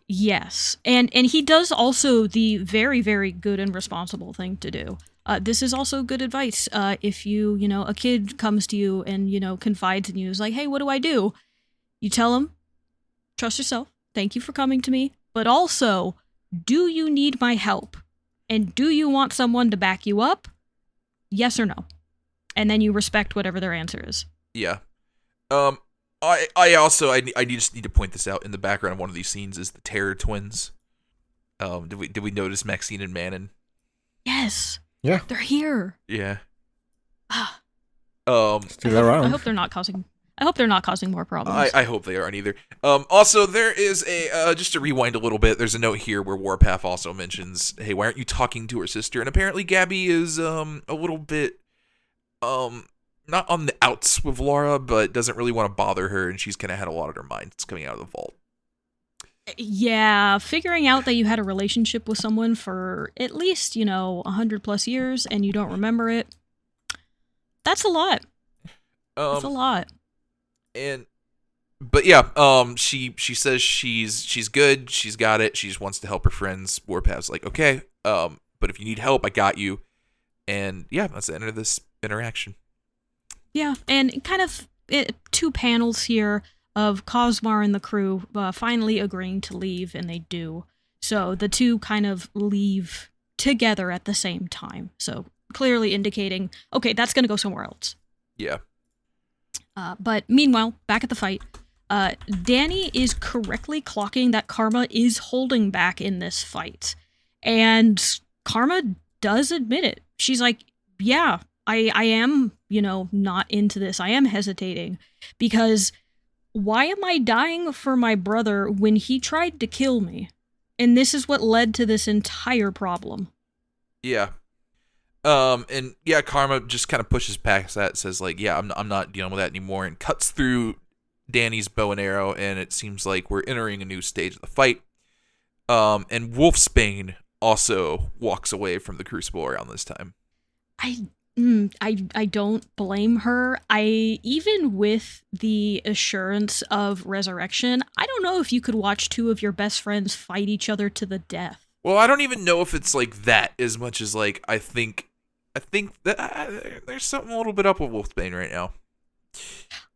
Yes, and he does also the very, very good and responsible thing to do. This is also good advice. If a kid comes to you and, confides in you, is like, hey, what do I do? You tell him, trust yourself. Thank you for coming to me. But also, do you need my help? And do you want someone to back you up? Yes or no? And then you respect whatever their answer is. Yeah. I also just need to point this out. In the background of one of these scenes is the Terror Twins. Did we notice Maxine and Manon? Yes. Yeah. They're here. Yeah. Still around. I hope they're not causing more problems. I hope they aren't either. Also, there is a just to rewind a little bit. There's a note here where Warpath also mentions, "Hey, why aren't you talking to her sister?" And apparently, Gabby is a little bit not on the outs with Laura, but doesn't really want to bother her, and she's kind of had a lot on her mind. It's coming out of the vault. Yeah, figuring out that you had a relationship with someone for at least 100+ years and you don't remember it. That's a lot. That's a lot. But yeah, she says she's good, she's got it, she just wants to help her friends. Warpath's like, okay, but if you need help, I got you. And yeah, that's the end of this interaction. Yeah, and kind of 2 panels here of Cosmar and the crew finally agreeing to leave, and they do. So the two kind of leave together at the same time. So clearly indicating, okay, that's going to go somewhere else. Yeah. But meanwhile, back at the fight, Danny is correctly clocking that Karma is holding back in this fight. And Karma does admit it. She's like, yeah, I am, not into this. I am hesitating. Because why am I dying for my brother when he tried to kill me? And this is what led to this entire problem. Yeah. And yeah, Karma just kind of pushes past that, says like, yeah, I'm not dealing with that anymore, and cuts through Danny's bow and arrow, and it seems like we're entering a new stage of the fight. And Wolfsbane also walks away from the Crucible around this time. I don't blame her. Even with the assurance of resurrection, I don't know if you could watch 2 of your best friends fight each other to the death. Well, I don't even know if it's like that as much as like I think that there's something a little bit up with Wolfsbane right now.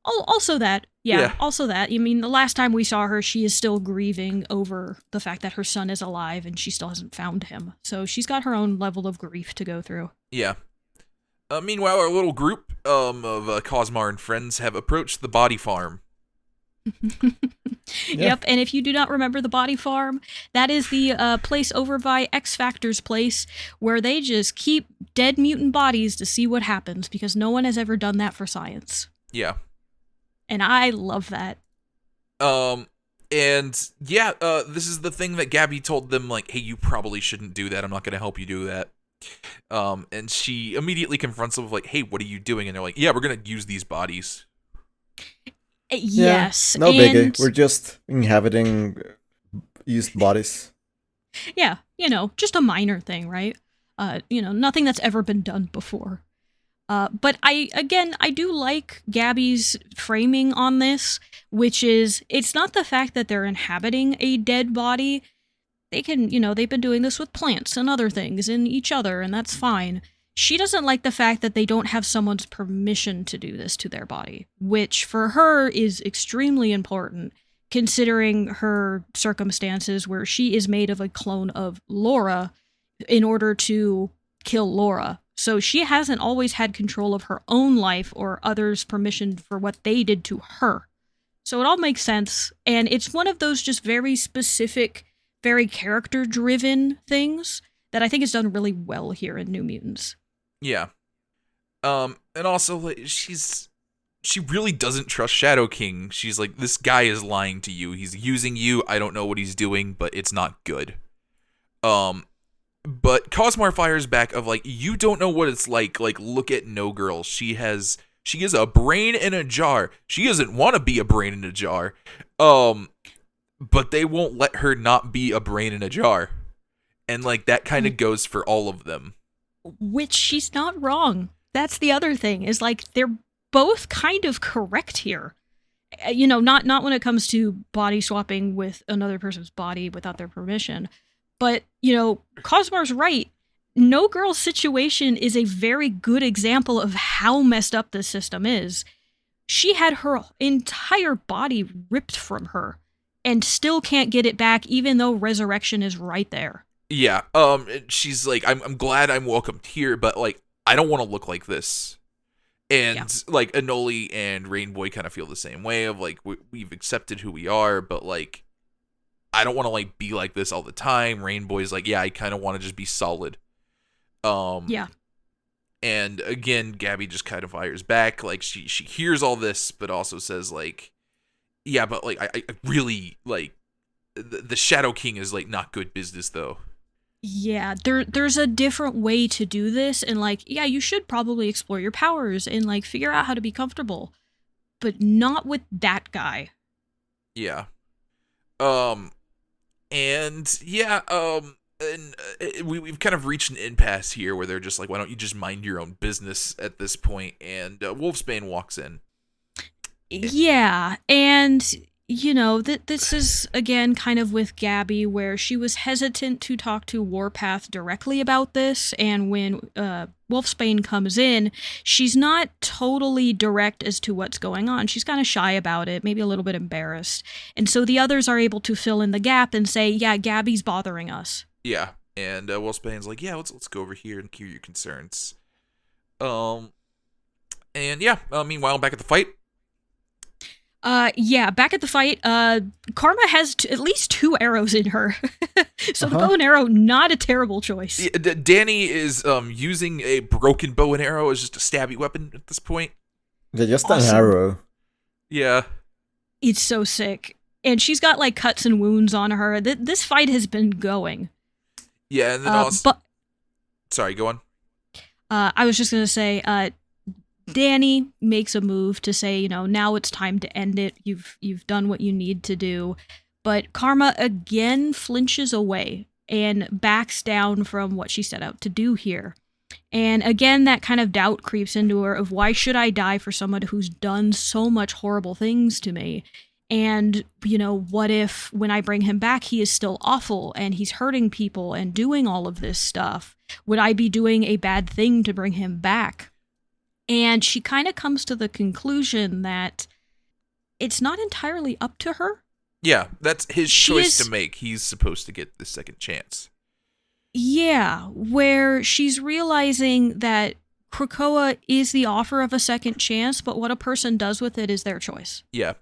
Oh, also that. Yeah, also that. I mean, the last time we saw her, she is still grieving over the fact that her son is alive and she still hasn't found him. So she's got her own level of grief to go through. Yeah. Meanwhile, our little group of Cosmar and friends have approached the body farm. Yep, and if you do not remember the body farm, that is the place over by X Factor's place where they just keep dead mutant bodies to see what happens, because no one has ever done that for science. Yeah. And I love that. And yeah, this is the thing that Gabby told them, like, hey, you probably shouldn't do that. I'm not going to help you do that. And she immediately confronts them with like, hey, what are you doing? And they're like, yeah, we're going to use these bodies. Yes. No biggie. We're just inhabiting used bodies. Yeah, just a minor thing, right? Nothing that's ever been done before. But I do like Gabby's framing on this, which is, it's not the fact that they're inhabiting a dead body. They can, they've been doing this with plants and other things and each other, and that's fine. She doesn't like the fact that they don't have someone's permission to do this to their body, which for her is extremely important considering her circumstances where she is made of a clone of Laura in order to kill Laura. So she hasn't always had control of her own life or others' permission for what they did to her. So it all makes sense, and it's one of those just very specific, very character-driven things that I think is done really well here in New Mutants. Yeah. And also, like, she really doesn't trust Shadow King. She's like, this guy is lying to you. He's using you. I don't know what he's doing, but it's not good. But Cosmar fires back of like, you don't know what it's like. Like, look at No Girl. She is a brain in a jar. She doesn't want to be a brain in a jar. But they won't let her not be a brain in a jar. And like, that kind of goes for all of them. Which she's not wrong. That's the other thing, is like they're both kind of correct here. You know, not when it comes to body swapping with another person's body without their permission. But, you know, Cosmar's right. No Girl's situation is a very good example of how messed up this system is. She had her entire body ripped from her and still can't get it back, even though resurrection is right there. Yeah, she's like, I'm glad I'm welcomed here, but like, I don't want to look like this. And like, Anoli and Rainboy kind of feel the same way of like, we've accepted who we are, but like, I don't want to like be like this all the time. Rainboy's like, yeah, I kind of want to just be solid. Yeah. And again, Gabby just kind of fires back. Like, she hears all this, but also says like, yeah, but like, I really like, the Shadow King is like not good business though. Yeah, there's a different way to do this, and like, yeah, you should probably explore your powers and like figure out how to be comfortable, but not with that guy. Yeah. And yeah, and we've kind of reached an impasse here where they're just like, why don't you just mind your own business at this point? And Wolfsbane walks in. Yeah, and you know, this is, again, kind of with Gabby, where she was hesitant to talk to Warpath directly about this, and when Wolfsbane comes in, she's not totally direct as to what's going on. She's kind of shy about it, maybe a little bit embarrassed. And so the others are able to fill in the gap and say, yeah, Gabby's bothering us. Yeah, and Wolfsbane's like, yeah, let's go over here and hear your concerns. And yeah, meanwhile, back at the fight. Back at the fight, Karma has at least 2 arrows in her. So the bow and arrow, not a terrible choice. Yeah, Danny is using a broken bow and arrow as just a stabby weapon at this point. Yeah, just an arrow. Yeah. It's so sick. And she's got like cuts and wounds on her. This fight has been going. Yeah, and then also... Sorry, go on. I was just going to say, Danny makes a move to say, you know, now it's time to end it. You've done what you need to do. But Karma again flinches away and backs down from what she set out to do here. And again, that kind of doubt creeps into her of, why should I die for someone who's done so much horrible things to me? And, you know, what if when I bring him back, he is still awful and he's hurting people and doing all of this stuff? Would I be doing a bad thing to bring him back? And she kind of comes to the conclusion that it's not entirely up to her. Yeah, that's his choice to make. He's supposed to get the second chance. Yeah, where she's realizing that Krakoa is the offer of a second chance, but what a person does with it is their choice. Yeah,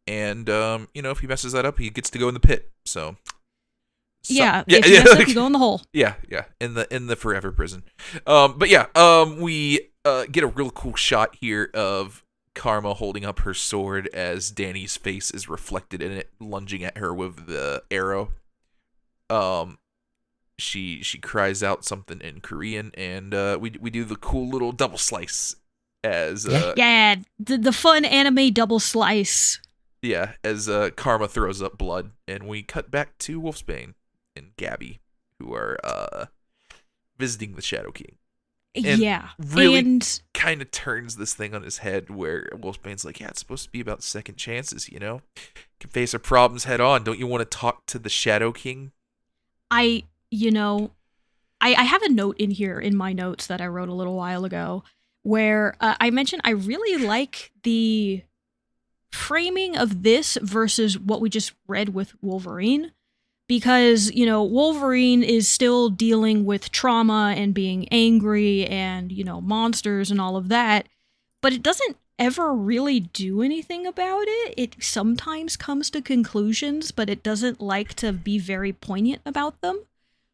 and, you know, if he messes that up, he gets to go in the pit, so... Yeah, if you mess up, you go in the hole. Yeah, in the forever prison. But yeah, we get a real cool shot here of Karma holding up her sword as Danny's face is reflected in it, lunging at her with the arrow. She cries out something in Korean, and we do the cool little double slice as the fun anime double slice. Yeah, as Karma throws up blood, and we cut back to Wolfsbane and Gabby, who are visiting the Shadow King. And really kind of turns this thing on his head, where Wolfsbane's like, yeah, it's supposed to be about second chances, you know? Can face our problems head on. Don't you want to talk to the Shadow King? You know, I have a note in here in my notes that I wrote a little while ago where I mentioned I really like the framing of this versus what we just read with Wolverine. Because, Wolverine is still dealing with trauma and being angry and, monsters and all of that. But it doesn't ever really do anything about it. It sometimes comes to conclusions, but it doesn't like to be very poignant about them.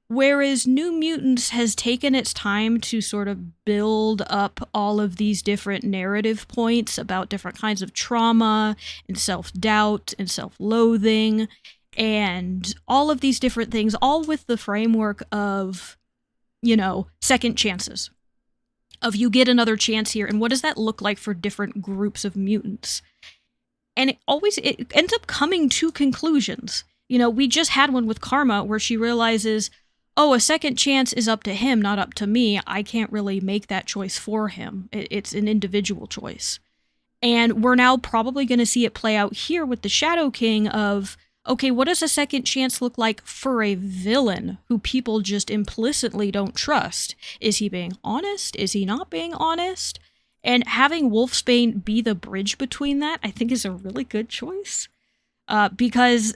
Whereas New Mutants has taken its time to sort of build up all of these different narrative points about different kinds of trauma and self-doubt and self-loathing and all of these different things, all with the framework of, second chances. Of you get another chance here, and what does that look like for different groups of mutants? And it ends up coming to conclusions. We just had one with Karma where she realizes, oh, a second chance is up to him, not up to me. I can't really make that choice for him. It's an individual choice. And we're now probably going to see it play out here with the Shadow King of, okay, what does a second chance look like for a villain who people just implicitly don't trust? Is he being honest? Is he not being honest? And having Wolfsbane be the bridge between that, I think is a really good choice. Because,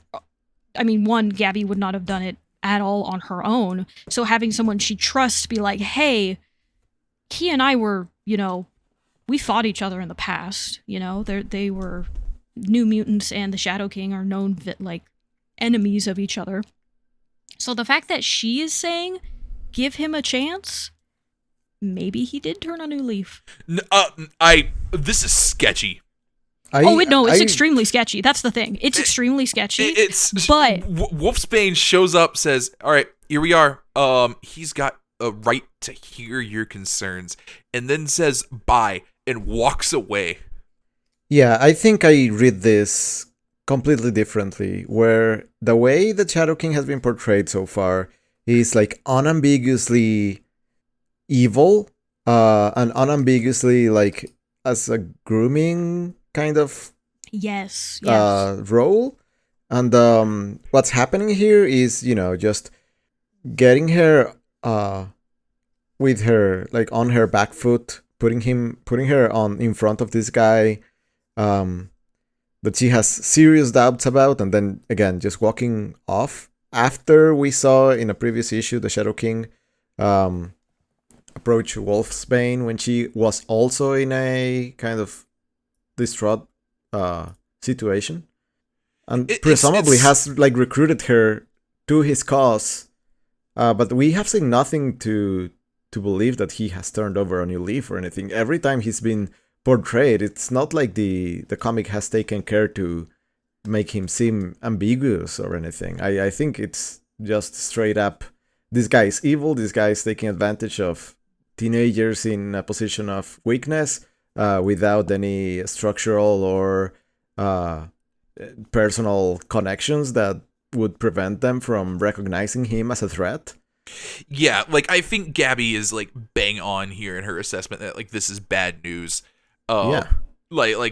one, Gabby would not have done it at all on her own. So having someone she trusts be like, hey, he and I were, we fought each other in the past. They were New Mutants and the Shadow King are known enemies of each other. So the fact that she is saying, give him a chance, maybe he did turn a new leaf. This is sketchy. It's extremely sketchy. That's the thing. It's extremely sketchy. But Wolfsbane shows up, says, "All right, here we are. He's got a right to hear your concerns," and then says bye and walks away. Yeah, I think I read this completely differently, where the way the Shadow King has been portrayed so far is like unambiguously evil, and unambiguously like as a grooming kind of yes. role. And what's happening here is, just getting her with her like on her back foot, putting her on in front of this guy that she has serious doubts about, and then again just walking off. After we saw in a previous issue the Shadow King approach Wolfsbane when she was also in a kind of distraught situation, and presumably has like recruited her to his cause, but we have seen nothing to believe that he has turned over a new leaf or anything. Every time he's been portrayed, it's not like the comic has taken care to make him seem ambiguous or anything. I think it's just straight up, this guy is evil, this guy is taking advantage of teenagers in a position of weakness, without any structural or personal connections that would prevent them from recognizing him as a threat. Yeah, I think Gabby is bang on here in her assessment that this is bad news. Yeah.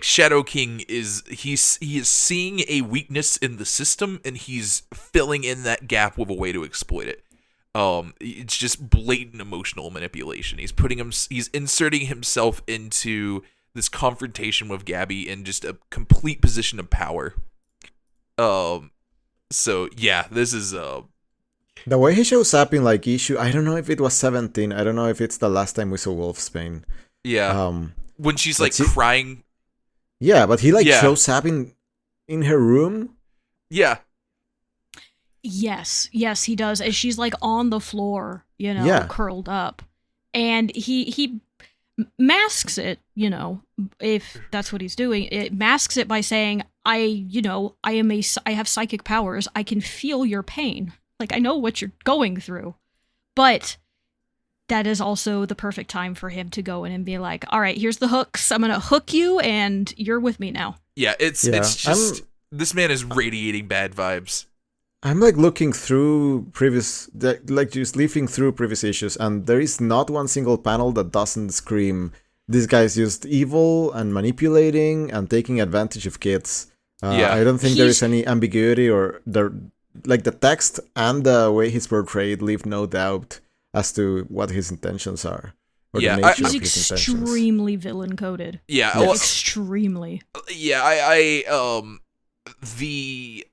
Shadow King he is seeing a weakness in the system, and he's filling in that gap with a way to exploit it. It's just blatant emotional manipulation. He's inserting himself into this confrontation with Gabby in just a complete position of power. So yeah, this is the way he shows up in issue, I don't know if it was 17. I don't know if it's the last time we saw Wolfsbane. Yeah. When she's crying. Yeah, but he shows up in her room. Yeah. Yes, he does. And she's on the floor, curled up. And he masks it, if that's what he's doing. It masks it by saying, I have psychic powers. I can feel your pain. I know what you're going through. But that is also the perfect time for him to go in and be like, all right, here's the hooks. I'm going to hook you and you're with me now. Yeah, it's just, this man is radiating bad vibes. I'm looking through just leafing through previous issues, and there is not one single panel that doesn't scream, this guy's just evil and manipulating and taking advantage of kids. I don't think there is any ambiguity, or the text and the way he's portrayed leave no doubt as to what his intentions are. Or Yeah, the nature He's of his intentions. extremely villain coded. Yeah, Yes. Extremely. yeah. I the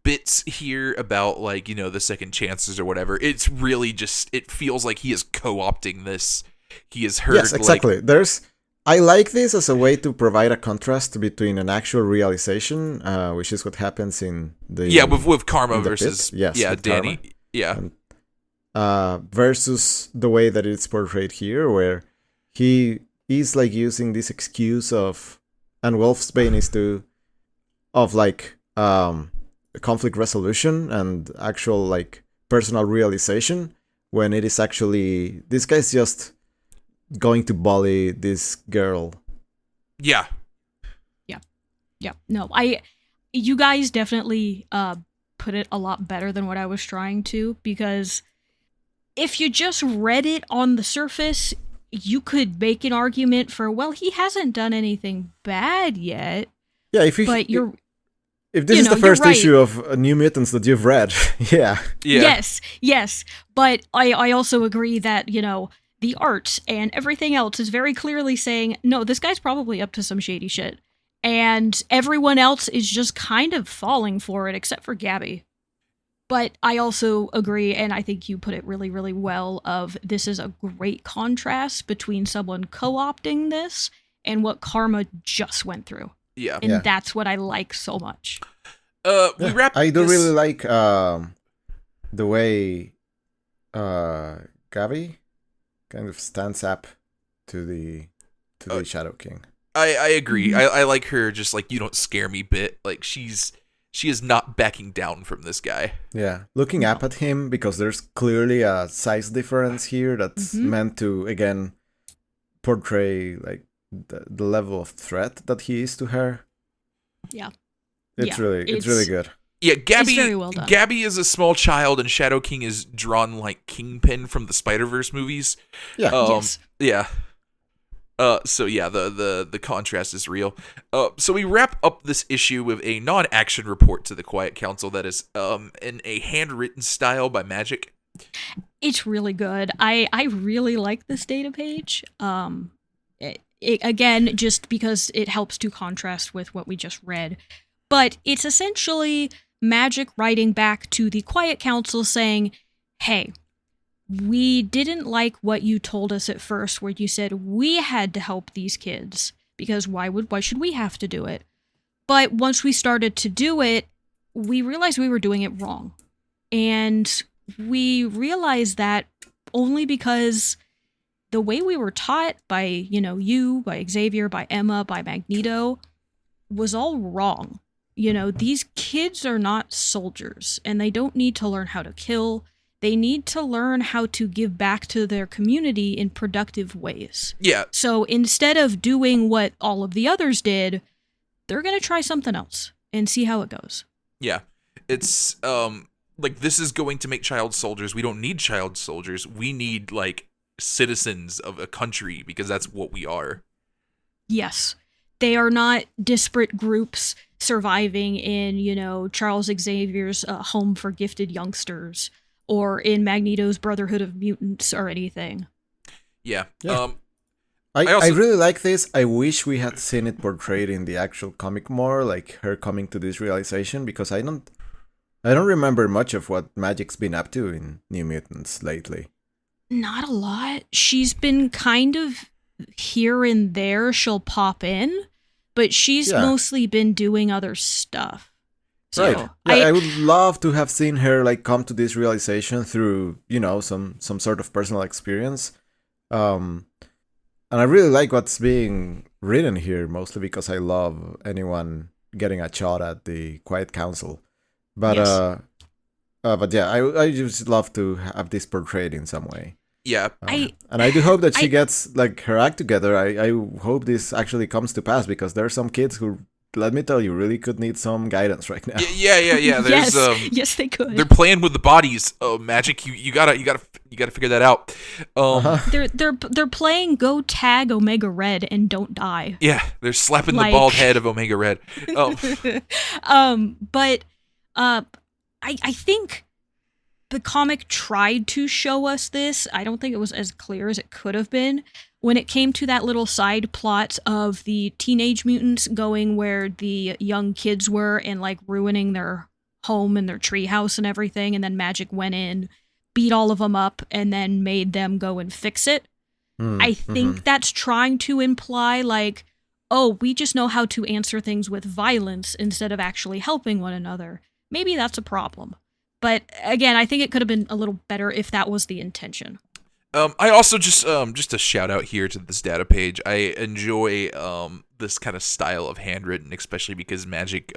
bits here about like the second chances or whatever. It's really just it feels like he is co-opting this. He has heard. Yes, exactly. I like this as a way to provide a contrast between an actual realization, which is what happens in the with Karma in the versus pit. Yes, with Danny. Karma. Yeah. And, versus the way that it's portrayed here, where he is like using this excuse of, and Wolfsbane is of like conflict resolution and actual like personal realization, when it is actually this guy's just going to bully this girl. Yeah. No, you guys definitely put it a lot better than what I was trying to, because if you just read it on the surface, you could make an argument for, well, he hasn't done anything bad yet. Yeah, if this is the first issue of New Mutants that you've read, yeah. Yes, but I also agree that, the art and everything else is very clearly saying, no, this guy's probably up to some shady shit. And everyone else is just kind of falling for it, except for Gabby. But I also agree, and I think you put it really, really well, of this is a great contrast between someone co-opting this and what Karma just went through. Yeah. And that's what I like so much. We wrap. I do really like the way Gabby kind of stands up to the Shadow King. I agree. I like her just like, you don't scare me bit. Like she is not backing down from this guy. Yeah, looking up at him, because there's clearly a size difference here that's meant to again portray like the level of threat that he is to her. Yeah. It's really good. Yeah, Gabby. It's very well done. Gabby is a small child, and Shadow King is drawn like Kingpin from the Spider-Verse movies. Yeah. Yes. Yeah. So yeah, the contrast is real. So we wrap up this issue with a non-action report to the Quiet Council that is in a handwritten style by Magic. It's really good. I really like this data page. Again, just because it helps to contrast with what we just read. But it's essentially Magic writing back to the Quiet Council saying, hey, we didn't like what you told us at first, where you said we had to help these kids, because why should we have to do it? But once we started to do it, we realized we were doing it wrong. And we realized that only because the way we were taught by, you, by Xavier, by Emma, by Magneto, was all wrong. These kids are not soldiers, and they don't need to learn how to kill. They need to learn how to give back to their community in productive ways. Yeah. So instead of doing what all of the others did, they're going to try something else and see how it goes. Yeah. It's like, this is going to make child soldiers. We don't need child soldiers. We need like citizens of a country, because that's what we are. Yes. They are not disparate groups surviving in, Charles Xavier's home for gifted youngsters, or in Magneto's Brotherhood of Mutants or anything. Yeah. I really like this. I wish we had seen it portrayed in the actual comic more, like her coming to this realization, because I don't remember much of what Magic's been up to in New Mutants lately. Not a lot. She's been kind of here and there. She'll pop in, but she's mostly been doing other stuff. So, right. Yeah, I would love to have seen her like come to this realization through, some sort of personal experience. And I really like what's being written here, mostly because I love anyone getting a shot at the Quiet Council. But yeah, I just love to have this portrayed in some way. Yeah. And I do hope that she gets like her act together. I hope this actually comes to pass, because there are some kids who, let me tell you, really could need some guidance right now. Yeah. There's, yes, they could. They're playing with the bodies. Magic. You gotta figure that out. They're playing Go Tag Omega Red and Don't Die. Yeah, they're slapping the bald head of Omega Red. But I think the comic tried to show us this. I don't think it was as clear as it could have been. When it came to that little side plot of the teenage mutants going where the young kids were and like ruining their home and their treehouse and everything, and then Magic went in, beat all of them up, and then made them go and fix it. I think that's trying to imply like, oh, we just know how to answer things with violence instead of actually helping one another. Maybe that's a problem. But again, I think it could have been a little better if that was the intention. I also just a shout out here to this data page. I enjoy this kind of style of handwritten, especially because Magic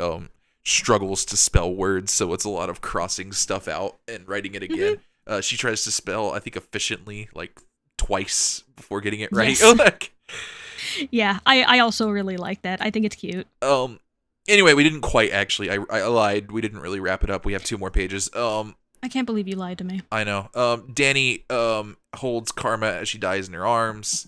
struggles to spell words, so it's a lot of crossing stuff out and writing it again. She tries to spell, I think, efficiently like twice before getting it right. Yes. Yeah, I also really like that. I think it's cute. Anyway, we didn't quite actually. I lied. We didn't really wrap it up. We have 2 more pages. I can't believe you lied to me. I know. Danny holds Karma as she dies in her arms.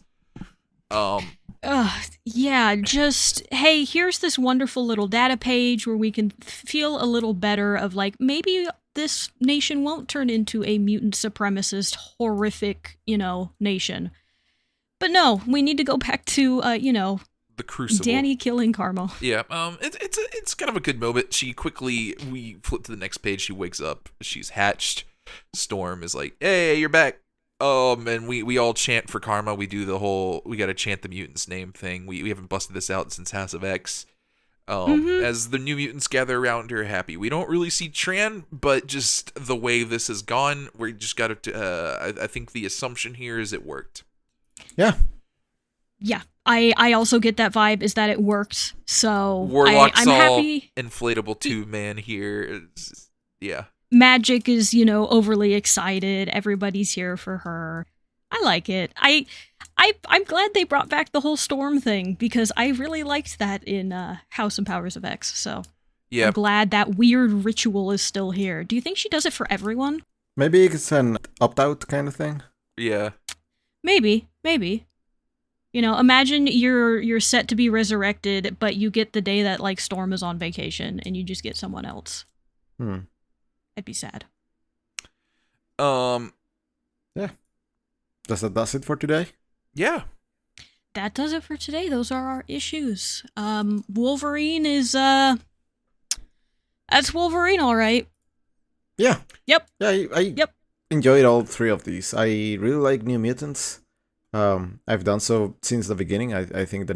Yeah, just, hey, here's this wonderful little data page where we can feel a little better of like, maybe this nation won't turn into a mutant supremacist, horrific, nation. But no, we need to go back to, the Crucible. Danny killing Karma. Yeah, it's kind of a good moment. We flip to the next page. She wakes up. She's hatched. Storm is like, "Hey, you're back." And we all chant for Karma. We do the whole we got to chant the mutant's name thing. We haven't busted this out since House of X. As the new mutants gather around her, happy. We don't really see Tran, but just the way this has gone, we just got to. I think the assumption here is it worked. Yeah. Yeah, I also get that vibe is that it worked. So Warlock's I'm all happy. Inflatable tube man here. Yeah. Magic is, overly excited. Everybody's here for her. I like it. I'm glad they brought back the whole Storm thing because I really liked that in House and Powers of X. So yeah. I'm glad that weird ritual is still here. Do you think she does it for everyone? Maybe it's an opt-out kind of thing. Yeah. Maybe. Imagine you're set to be resurrected, but you get the day that like Storm is on vacation and you just get someone else. I'd be sad. Yeah. Does it for today? Yeah. That does it for today. Those are our issues. Wolverine is that's Wolverine, all right. Yeah. Yep. Yeah, I enjoyed all 3 of these. I really like New Mutants. I've done so since the beginning. I think the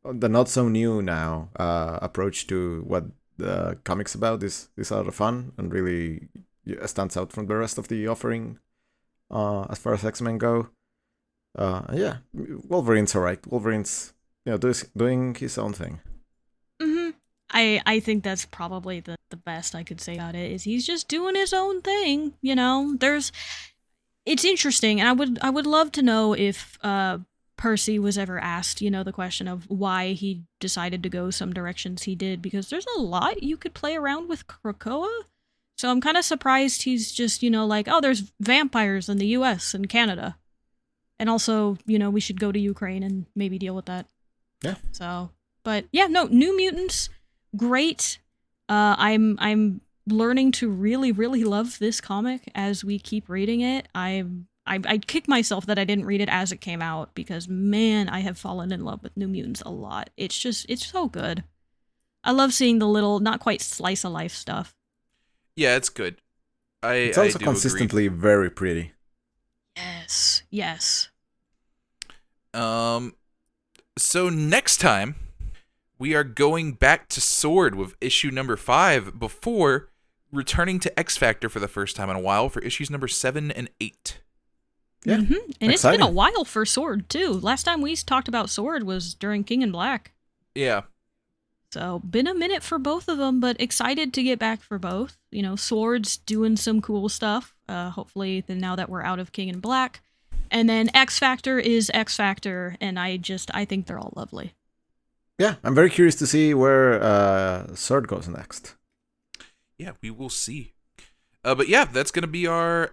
not so new now approach to what the comic's about is a lot of fun and really stands out from the rest of the offering as far as X-Men go. Yeah, Wolverine's alright. Wolverine's doing his own thing. I think that's probably the best I could say about it is he's just doing his own thing. It's interesting, and I would love to know if Percy was ever asked, the question of why he decided to go some directions he did, because there's a lot you could play around with Krakoa. So I'm kind of surprised he's just, like, oh, there's vampires in the US and Canada. And also, we should go to Ukraine and maybe deal with that. Yeah. So, but yeah, no, New Mutants, great. I'm learning to really, really love this comic as we keep reading it. I kick myself that I didn't read it as it came out because, man, I have fallen in love with New Mutants a lot. It's so good. I love seeing the little, not quite slice of life stuff. Yeah, it's good. It's also consistently very pretty. Yes. So next time, we are going back to S.W.O.R.D with issue number 5 before returning to X Factor for the first time in a while for issues number 7 and 8. Yeah, and exciting. It's been a while for S.W.O.R.D too. Last time we talked about S.W.O.R.D was during King in Black. Yeah. So been a minute for both of them, but excited to get back for both. S.W.O.R.D's doing some cool stuff. Hopefully, now that we're out of King in Black, and then X Factor is X Factor, and I think they're all lovely. Yeah, I'm very curious to see where S.W.O.R.D goes next. Yeah, we will see. But yeah, that's going to be our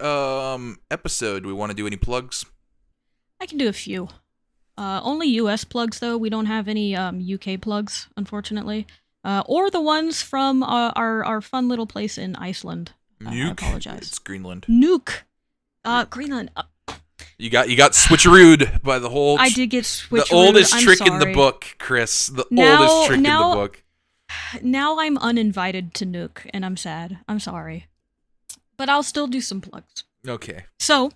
episode. Do we want to do any plugs? I can do a few. Only US plugs, though. We don't have any UK plugs, unfortunately. Or the ones from our fun little place in Iceland. Nuke? I apologize. It's Greenland. Nuke. Greenland. You got switcherooed by the whole. I did get switcherooed. The oldest I'm trick sorry. in the book, Chris. The oldest trick in the book. Now I'm uninvited to Nuke, and I'm sad. I'm sorry. But I'll still do some plugs. Okay. So,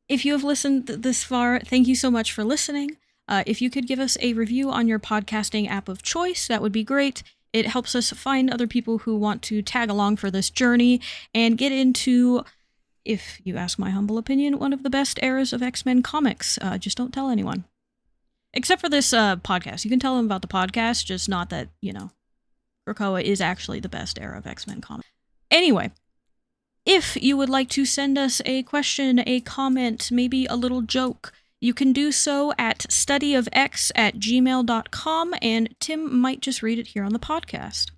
if you have listened this far, thank you so much for listening. If you could give us a review on your podcasting app of choice, that would be great. It helps us find other people who want to tag along for this journey and get into, if you ask my humble opinion, one of the best eras of X-Men comics. Just don't tell anyone. Except for this podcast. You can tell them about the podcast, just not that, Krakoa is actually the best era of X-Men comics. Anyway, if you would like to send us a question, a comment, maybe a little joke, you can do so at studyofx@gmail.com, and Tim might just read it here on the podcast.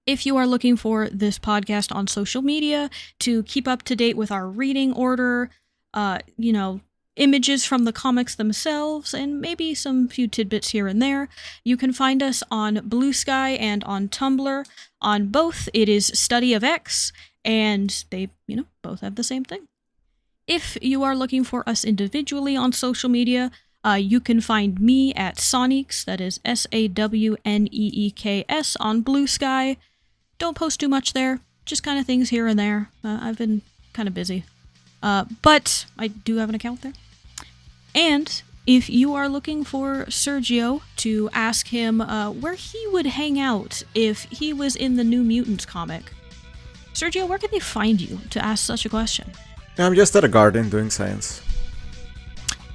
If you are looking for this podcast on social media to keep up to date with our reading order, images from the comics themselves, and maybe some few tidbits here and there, you can find us on Blue Sky and on Tumblr. On both, it is Study of X, and they, both have the same thing. If you are looking for us individually on social media, you can find me at Soniques, that is SAWNEEKS, on Blue Sky. Don't post too much there, just kind of things here and there. I've been kind of busy. But I do have an account there. And if you are looking for Sergio to ask him where he would hang out if he was in the New Mutants comic, Sergio, where can they find you to ask such a question? I'm just at a garden doing science.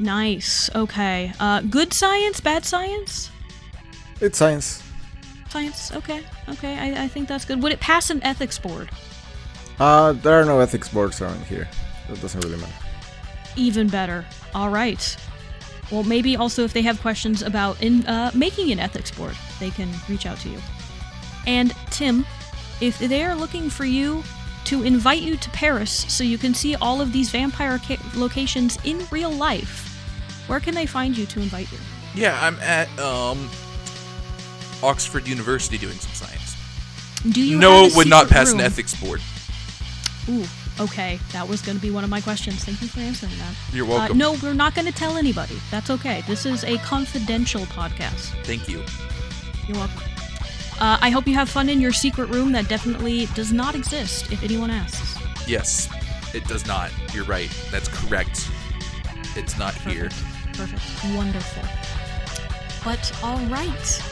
Nice. Okay. Good science? Bad science? It's science. Science. Okay. I think that's good. Would it pass an ethics board? There are no ethics boards around here. That doesn't really matter. Even better. All right. Well, maybe also if they have questions about making an ethics board, they can reach out to you. And Tim, if they are looking for you to invite you to Paris so you can see all of these vampire locations in real life, where can they find you to invite you? Yeah, I'm at Oxford University doing some science. Do you No, have a it would not secret pass room? an ethics board. Ooh, okay. That was going to be one of my questions. Thank you for answering that. You're welcome. No, we're not going to tell anybody. That's okay. This is a confidential podcast. Thank you. You're welcome. I hope you have fun in your secret room that definitely does not exist, if anyone asks. Yes, it does not. You're right. That's correct. It's not here. Perfect. Wonderful. But all right.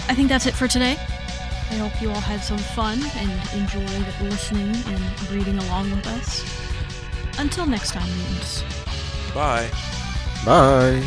I think that's it for today. I hope you all had some fun and enjoyed listening and reading along with us. Until next time, mutants. Bye. Bye.